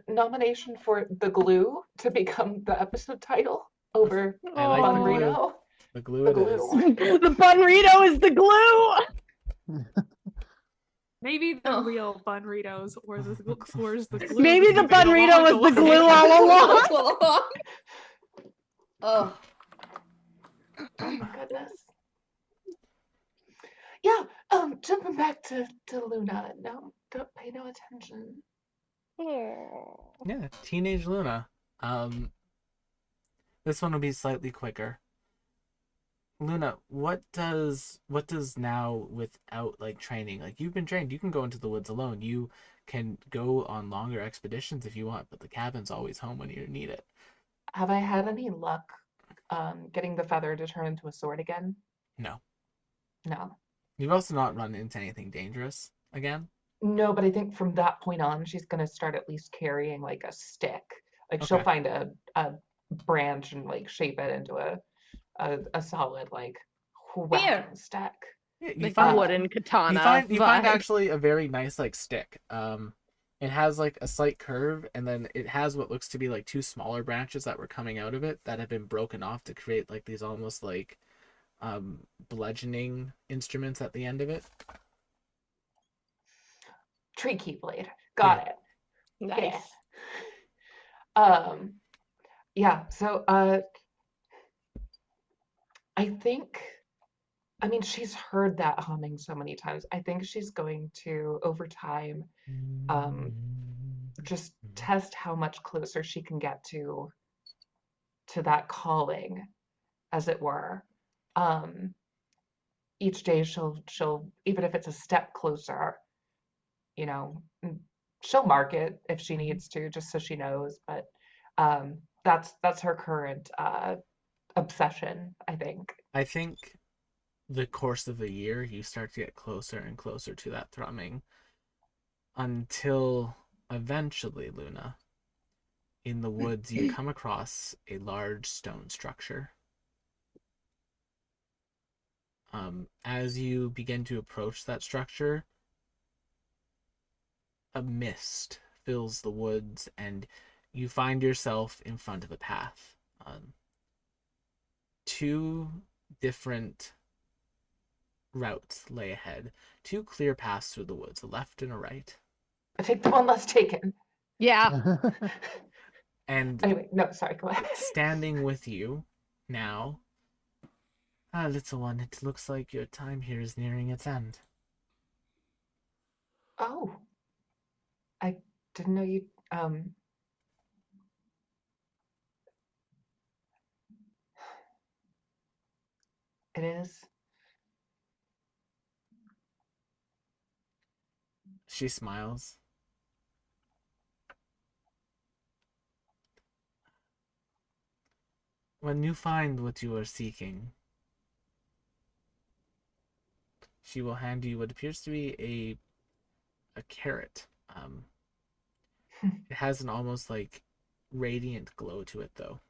nomination for the glue to become the episode title over I like the glue. Bunrito. The glue The it is. glue. The Bunrito is the glue. Maybe the Oh. real Bunritos or the glue. Maybe the was moving Bunrito along was the way. glue all along. Oh. Oh my goodness. Yeah, jumping back to Luna. No, don't pay no attention. Yeah, teenage Luna. This one will be slightly quicker. Luna, what does now without like training? Like you've been trained, you can go into the woods alone. You can go on longer expeditions if you want, but the cabin's always home when you need it. Have I had any luck getting the feather to turn into a sword again? No. No. You've also not run into anything dangerous again? No, but I think from that point on, she's gonna start at least carrying like a stick. Like she'll Okay. find a branch and like shape it into a solid like whacking stick. Yeah, Like wooden katana. You find vibe. actually a very nice like stick. It has like a slight curve, and then it has what looks to be like two smaller branches that were coming out of it that have been broken off to create like these almost like bludgeoning instruments at the end of it. Tree keyblade. Got it. Nice. Yeah. Yeah, so I think, I mean, she's heard that humming so many times. I think she's going to, over time, just test how much closer she can get to that calling, as it were. Each day she'll even if it's a step closer, you know, she'll mark it if she needs to, just so she knows. But that's her current obsession, I think. I think the course of the year you start to get closer and closer to that thrumming until eventually, Luna, in the woods you come across a large stone structure. As you begin to approach that structure, a mist fills the woods and you find yourself in front of a path. Two different routes lay ahead, two clear paths through the woods, a left and a right. I take the one less taken. Yeah. And Anyway, no, sorry, go ahead. standing with you now, little one, it looks like your time here is nearing its end. Oh, I didn't know you. It is. She smiles. When you find what you are seeking, she will hand you what appears to be a carrot. It has an almost like radiant glow to it, though.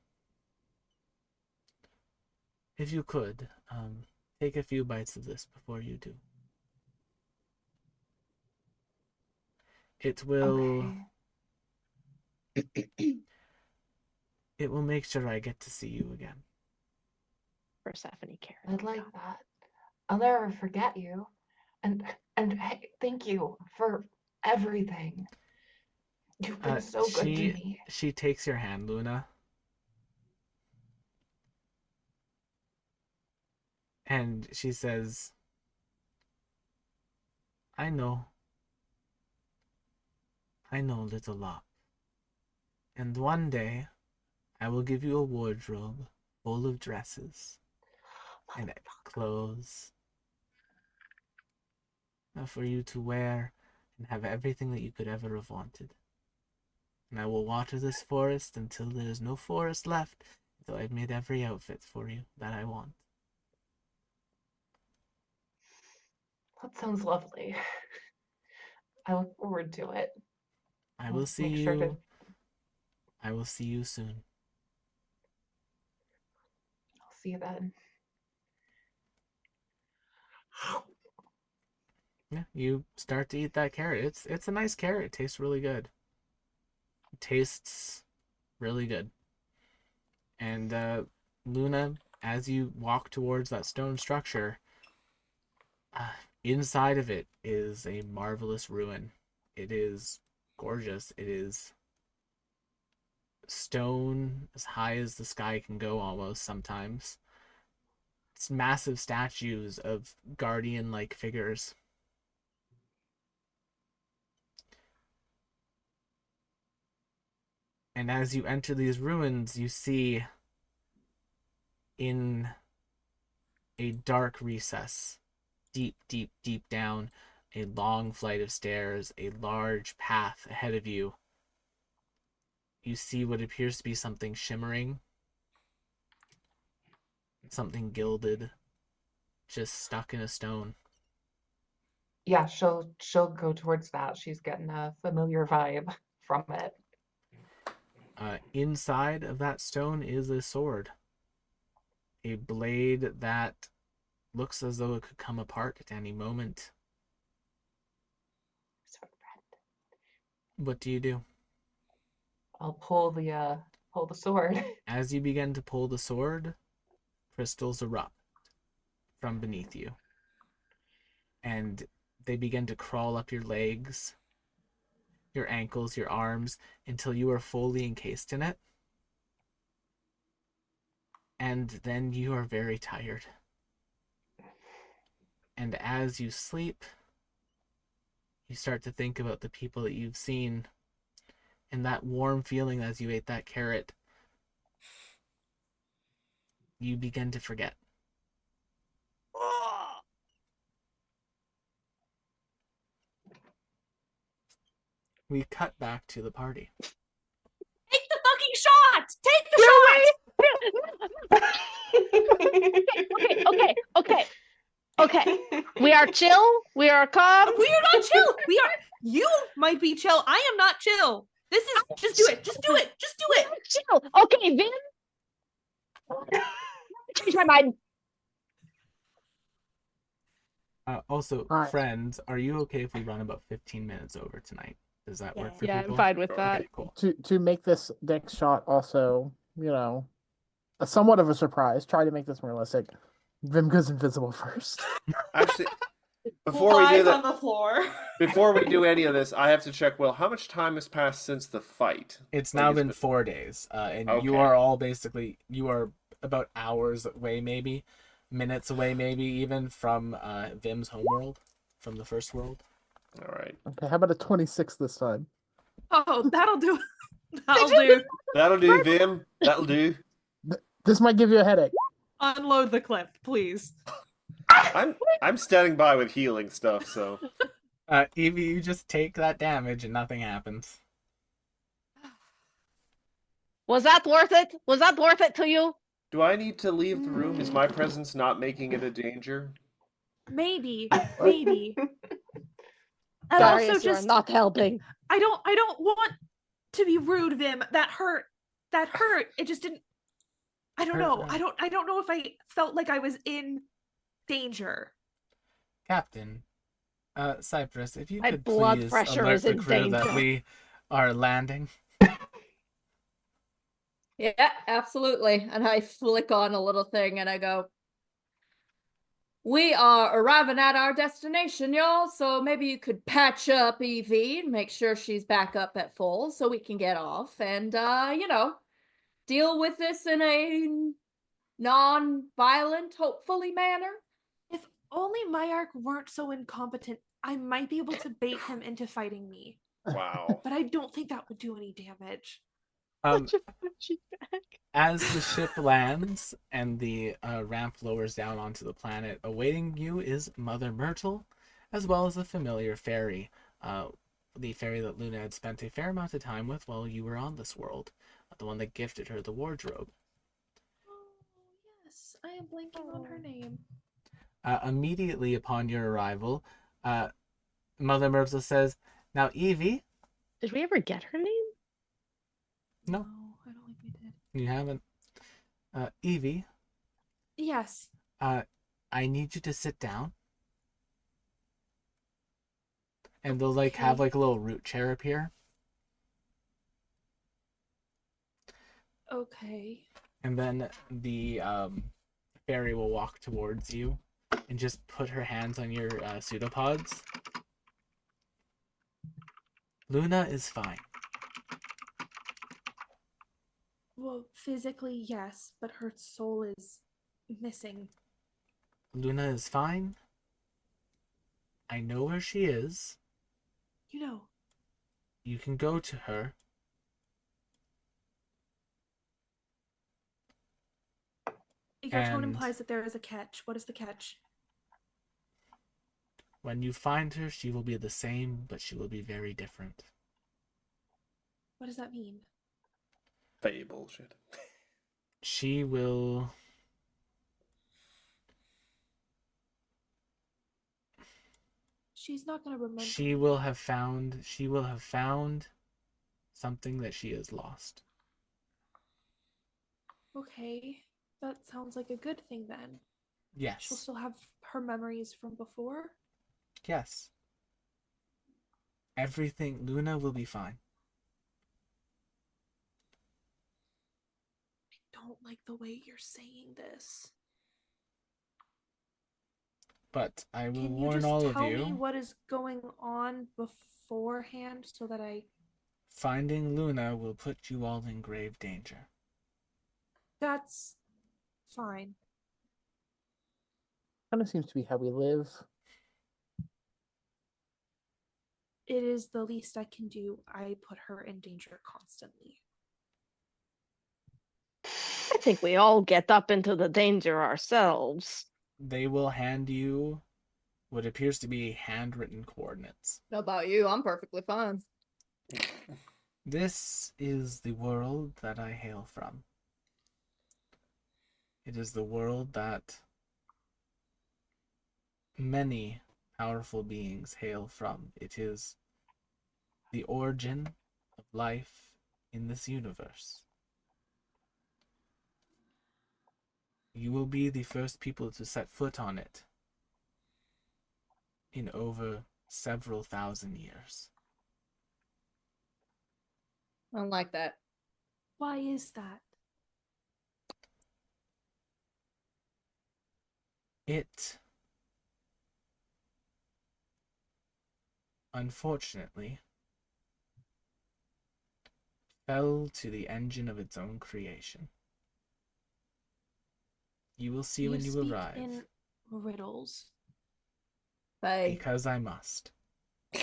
If you could, take a few bites of this before you do. It will. Okay. It will make sure I get to see you again. Persephone carrot. I'd like that. I'll never forget you. And hey, thank you for everything. You've been so good to me. She takes your hand, Luna. And she says, I know, little Locke. And one day, I will give you a wardrobe full of dresses and clothes for you to wear and have everything that you could ever have wanted. And I will water this forest until there is no forest left, until I've made every outfit for you that I want. That sounds lovely. I look forward to it. I will see Make you. sure to... I will see you soon. I'll see you then. Yeah, you start to eat that carrot. It's a nice carrot. It tastes really good. It tastes really good. And Luna, as you walk towards that stone structure, inside of it is a marvelous ruin. It is gorgeous. It is stone as high as the sky can go almost sometimes. It's massive statues of guardian-like figures. And as you enter these ruins, you see in a dark recess, deep, deep, deep down, a long flight of stairs, a large path ahead of you. You see what appears to be something shimmering, something gilded, just stuck in a stone. Yeah, she'll go towards that. She's getting a familiar vibe from it. Inside of that stone is a sword. A blade that looks as though it could come apart at any moment. What do you do? I'll pull the sword. As you begin to pull the sword, crystals erupt from beneath you. And they begin to crawl up your legs, your ankles, your arms, until you are fully encased in it. And then you are very tired. And as you sleep, you start to think about the people that you've seen, and that warm feeling as you ate that carrot. You begin to forget. We cut back to the party. Take the fucking shot! Take the shot! Okay. We are chill. We are calm. We are not chill. You might be chill. I am not chill. This is just do it. Just do it. Just do it. Chill. Okay, Vin. Change my mind. Also, All right. friends, are you okay if we run about 15 minutes over tonight? Does that work for Yeah, people? I'm fine with that. Okay, cool. To make this next shot also, a somewhat of a surprise. Try to make this realistic. Vim goes invisible first. Actually, before we do Lies on that, the floor. before we do any of this, I have to check. Well, how much time has passed since the fight? It's Like, now it's been 4 days, and you Okay. are all basically, you are about hours away, maybe minutes away, maybe even from Vim's homeworld, from the first world. All right. Okay, how about a 26 this time? Oh, that'll do. That'll do. That'll do, Vim. That'll do. This might give you a headache. Unload the clip, please. I'm standing by with healing stuff, so Evie, you just take that damage and nothing happens. Was that worth it? Was that worth it to you? do I need to leave the room? Is my presence not making it a danger? Maybe. And Darius, also you are just not helping. I don't want to be rude, Vim. That hurt. It just didn't. I don't know. I don't know if I felt like I was in danger. Captain, Cypress, if you My could blood please pressure alert is the in crew that danger. we are landing. Yeah, absolutely. And I flick on a little thing and I go, we are arriving at our destination, y'all. So maybe you could patch up Evie and make sure she's back up at full so we can get off and, deal with this in a non-violent, hopefully, manner. If only Myark weren't so incompetent, I might be able to bait him into fighting me. Wow. But I don't think that would do any damage. Um, Such a punching bag. as the ship lands and the ramp lowers down onto the planet, awaiting you is Mother Myrtle, as well as a familiar fairy, the fairy that Luna had spent a fair amount of time with while you were on this world, the one that gifted her the wardrobe. Oh, yes. I am blanking on her name. Immediately upon your arrival, Mother Myrtle says, "Now, Evie." Did we ever get her name? No. I don't think we did. You haven't. Evie, Yes. I need you to sit down. And they'll have Okay. a little root chair up here. Okay. And then the fairy will walk towards you and just put her hands on your pseudopods. Luna is fine. Well, physically, yes, but her soul is missing. Luna is fine. I know where she is. You know. You can go to her. Your tone And implies that there is a catch. What is the catch? when you find her, she will be the same, but she will be very different. What does that mean? Faye bullshit. She will... She's not gonna remember. She will have found something that she has lost. Okay. That sounds like a good thing then. Yes. She'll still have her memories from before? Yes. Everything, Luna will be fine. I don't like the way you're saying this. But I will Can you warn just all of tell me you, what is going on beforehand so that I... finding Luna will put you all in grave danger. That's fine. Kind of seems to be how we live. It is the least I can do. I put her in danger constantly. I think we all get up into the danger ourselves. They will hand you what appears to be handwritten coordinates. How about you? I'm perfectly fine. This is the world that I hail from. It is the world that many powerful beings hail from. It is the origin of life in this universe. You will be the first people to set foot on it in over several thousand years. I don't like that. Why is that? It, unfortunately, fell to the engine of its own creation. You will see when you speak arrive. in riddles. Hey, Because I must. I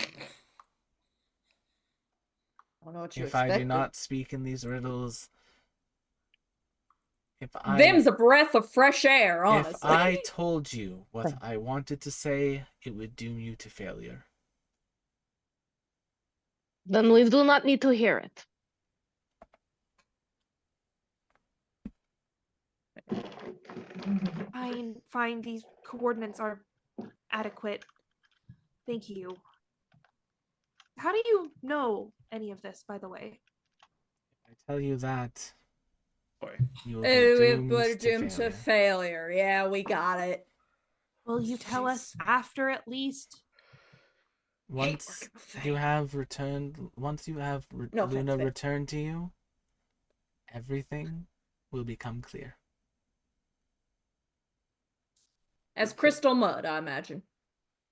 don't know what you If expected. I do not speak in these riddles, Them's a breath of fresh air, honestly. If I told you what I wanted to say, it would doom you to failure. Then we do not need to hear it. Fine, these coordinates are adequate. Thank you. How do you know any of this, by the way? I tell you that, Boy. you will be We're doomed to failure. failure. Yeah, we got it. Will you tell us after at least? Once you have returned, once you have No Luna offense, Faye. returned to you, everything will become clear. As crystal mud, I imagine.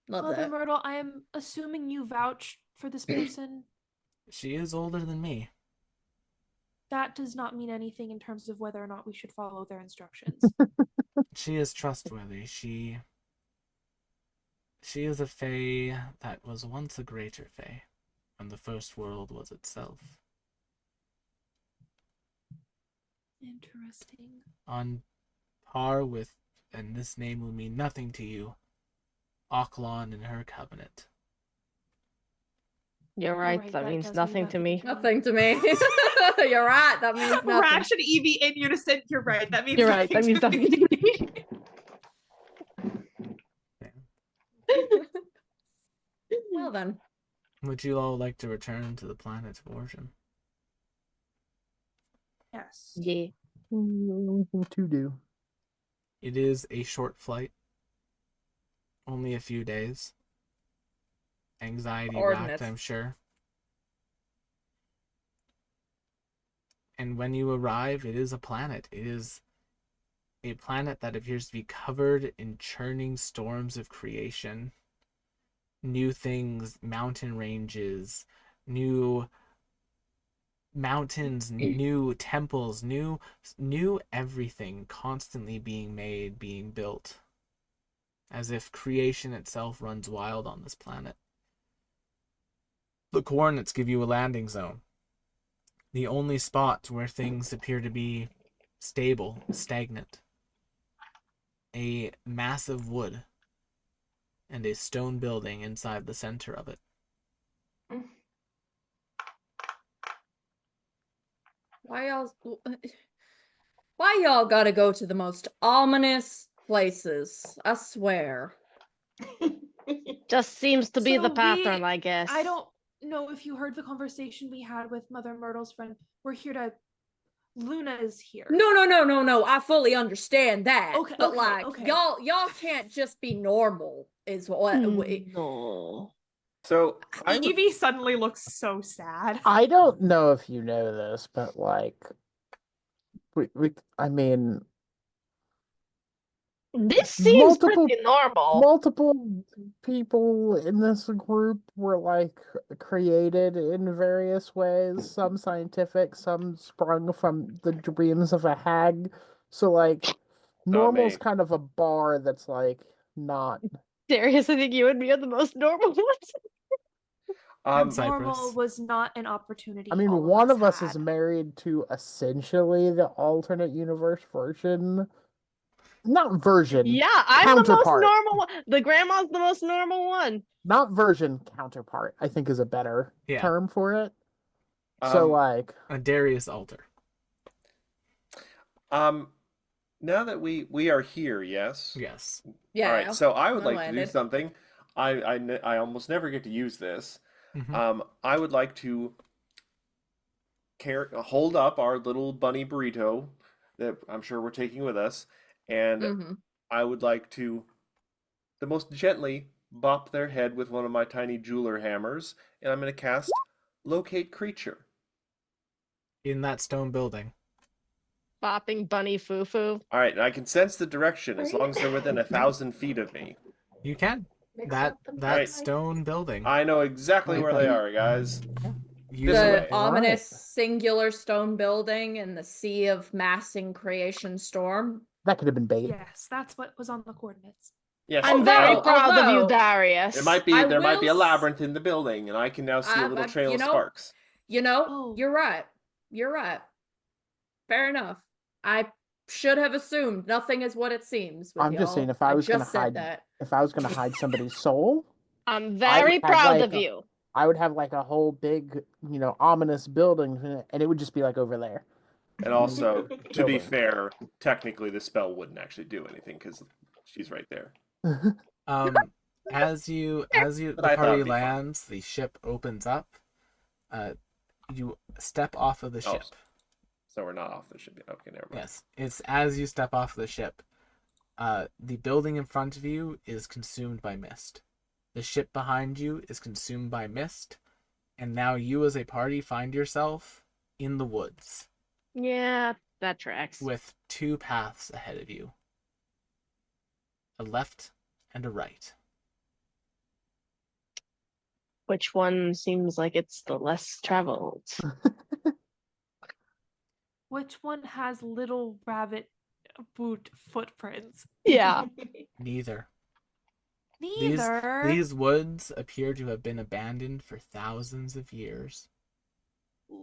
Love Mother that. Myrtle, I am assuming you vouch for this person. She is older than me. That does not mean anything in terms of whether or not we should follow their instructions. She is trustworthy. She is a fae that was once a greater fae, when the first world was itself. Interesting. On par with, and this name will mean nothing to you, Ocklon and her covenant. You're right. right, That that means does mean nothing to nothing me. to me. Nothing to me. You're right. That means nothing. Rash and Evie in unison. You're right. That means You're right. That means nothing to me. Well then. Would you all like to return to the planet of origin? Yes. Yeah. Nothing to do. It is a short flight. Only a few days. Anxiety racked, Coordinates. I'm sure. And when you arrive, it is a planet. It is a planet that appears to be covered in churning storms of creation. New things, mountain ranges, new mountains, new temples, new everything constantly being made, being built. As if creation itself runs wild on this planet. The coordinates give you a landing zone. The only spot where things appear to be stable, stagnant. A massive wood and a stone building inside the center of it. Why y'all gotta go to the most ominous places? I swear. Just seems to be the So pattern, I guess. I don't know if you heard the conversation we had with Mother Myrtle's friend. We're here to. Luna is here. No. I fully understand that. Okay, But okay, like, okay. y'all can't just be normal. Is what? No. So I would, Evie suddenly looks so sad. I don't know if you know this, but like, I mean, This seems multiple pretty normal. multiple people in this group were like created in various ways, some scientific, some sprung from the dreams of a hag. So like normal's me. kind of a bar that's like not Darius, I think you and me are the most normal ones. Um, Cypress. Normal was not an opportunity. I mean, all one of us had. is married to essentially the alternate universe version. Not version. Yeah, I'm the most counterpart. normal one. The grandma's the most normal one. Not version, counterpart, I think is a better Yeah. term for it. So like A Darius altar. now that we are here, yes. Yes. Yeah. All right. So I would like to landed. do something. I almost never get to use this. Mhm. I would like to hold up our little bunny burrito that I'm sure we're taking with us, and Mhm. I would like to the most gently bop their head with one of my tiny jeweler hammers, and I'm going to cast locate creature. In that stone building. Bopping bunny foo-foo. All right, and I can sense the direction as long as they're within 1,000 feet of me. You can. Mix That up the Right. stone building. I know exactly where they Okay. are, guys. You This way. The ominous Right. singular stone building in the sea of massing creation storm. that could have been bait. Yes, that's what was on the coordinates. Yes, I'm now very proud of you, although- Darius. there might be I there might be a will s- labyrinth in the building, and I can now see a little trail you of know- sparks. You know, Oh. you're right. You're right. Fair enough. I should have assumed nothing is what it seems. With I'm just y'all. saying if I was gonna just said hide that. if I was gonna hide somebody's soul, I'm I very would have, proud like, of you. I would have like a whole big, ominous building, and it would just be like over there. And also, to be Building. fair, technically the spell wouldn't actually do anything because she's right there. As the But I thought party it'd be fun. lands, the ship opens up. You step off of the Oh, ship. So we're not off the ship yet. Okay, never mind. Yes, it's as you step off the ship. The building in front of you is consumed by mist. The ship behind you is consumed by mist, and now you as a party find yourself in the woods Yeah, that tracks. with two paths ahead of you. A left and a right. Which one seems like it's the less traveled? Which one has little rabbit boot footprints? Yeah. Neither. Neither. These woods appear to have been abandoned for thousands of years.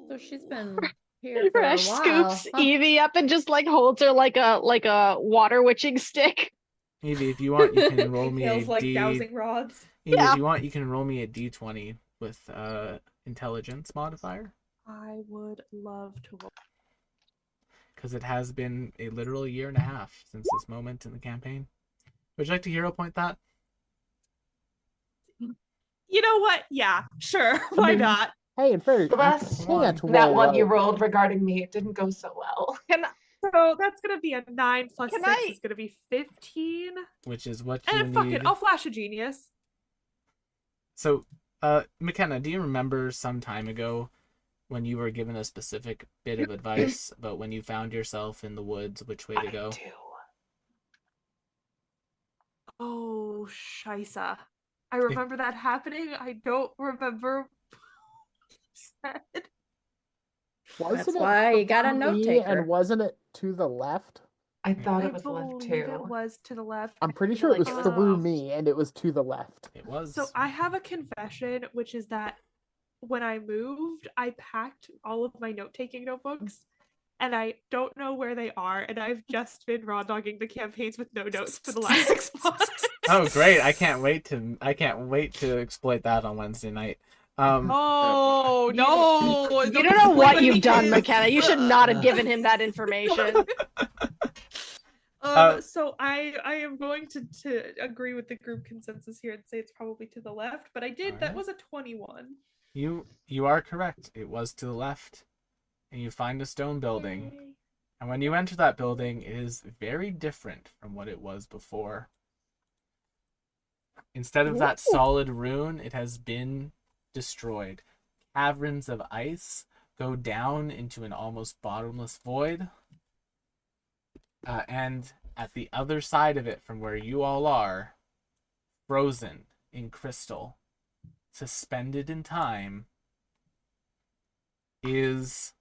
So she's been here for a Fresh while. scoops Evie up and just like holds her like a water witching stick. Evie, if you want, you can roll me a Feels like D. dowsing rods. Evie, Yeah. if you want, you can roll me a D20 with intelligence modifier, I would love to roll. because it has been a literal year and a half since this moment in the campaign. Would you like to hero point that? You know what? Yeah, sure. Why mean, not? Hey, in fairness, The you last can't one, that roll one you low. rolled regarding me, it didn't go so well. So that's gonna be a 9 plus Can 6 I- is gonna be 15. Which is what you And fuck need. it, I'll flash a genius. So, McKenna, do you remember some time ago when you were given a specific bit of advice about when you found yourself in the woods, which way to go? I do. Oh, Shisa. I remember that happening. I don't remember what he said. Wasn't That's it why you got a through note me, taker. and wasn't it to the left? I thought I it was left believe too. it was to the left. I'm pretty I feel sure it like was it was through both. me, and it was to the left. It was. So I have a confession, which is that when I moved, I packed all of my note-taking notebooks, and I don't know where they are, and I've just been raw dogging the campaigns with no notes for the last 6 months. Oh, great! I can't wait to exploit that on Wednesday night. Oh no! You don't know what you've done, McKenna. You should not have given him that information. So I am going to agree with the group consensus here and say it's probably to the left, but I did that Alright. was a 21. You are correct. It was to the left, and you find a stone building. Yay. And when you enter that building, it is very different from what it was before. Instead of that solid ruin, it has been destroyed. Caverns of ice go down into an almost bottomless void. And at the other side of it, from where you all are, frozen in crystal, suspended in time, is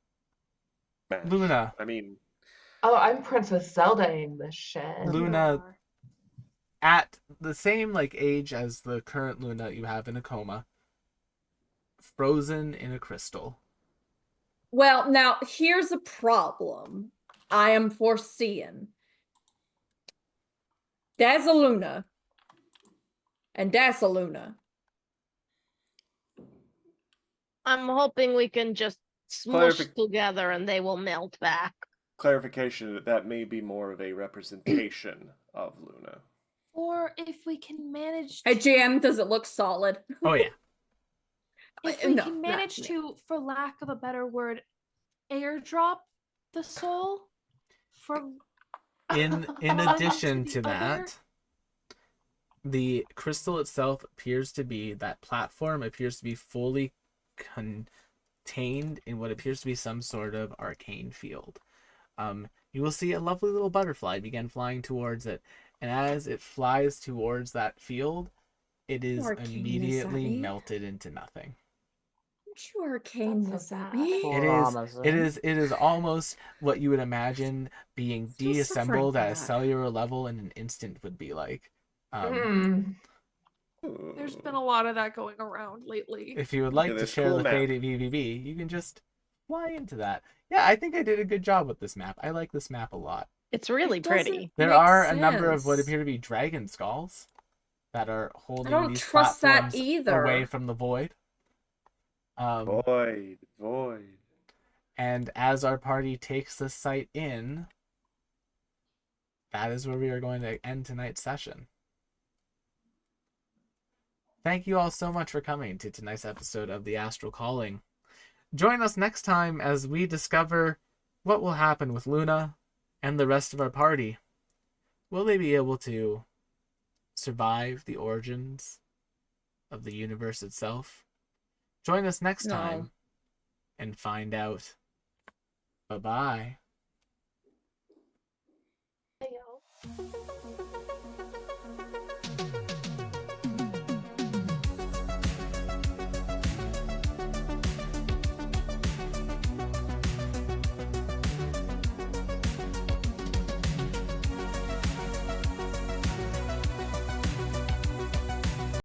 Smash. Luna. I mean, Oh, I'm Princess Zelda-ing this shit. Luna, at the same age as the current Luna you have in a coma, frozen in a crystal. Well, now here's a problem I am foreseeing. There's a Luna. And that's a Luna. I'm hoping we can just smush Clarific- together and they will melt back. clarification that may be more of a representation of Luna. Or if we can manage Hey, GM, does it look solid? Oh yeah. if we No, can no, manage no. to, for lack of a better word, airdrop the soul from In Onto addition the to other? that, the crystal itself appears to be, that platform appears to be fully contained in what appears to be some sort of arcane field. You will see a lovely little butterfly begin flying towards it, and as it flies towards that field, it is Arcane is immediately that me? melted into nothing. Don't you arcane That's this so at bad. me? Promising. It is almost what you would imagine being Still suffering deassembled from at a that. cellular level in an instant would be like. Mm. There's been a lot of that going around lately. If you would like Yeah, to this share cool the map. fate of EVV, you can just fly into that. Yeah, I think I did a good job with this map. I like this map a lot. It's really It doesn't pretty. There make are a number of what sense. appear to be dragon skulls that are holding don't these trust that platforms either. away from the void. Void. And as our party takes the site in, that is where we are going to end tonight's session. Thank you all so much for coming to tonight's episode of the Astral Calling. Join us next time as we discover what will happen with Luna and the rest of our party. Will they be able to survive the origins of the universe itself? Join us next No. time and find out. Bye-bye. Hey, y'all.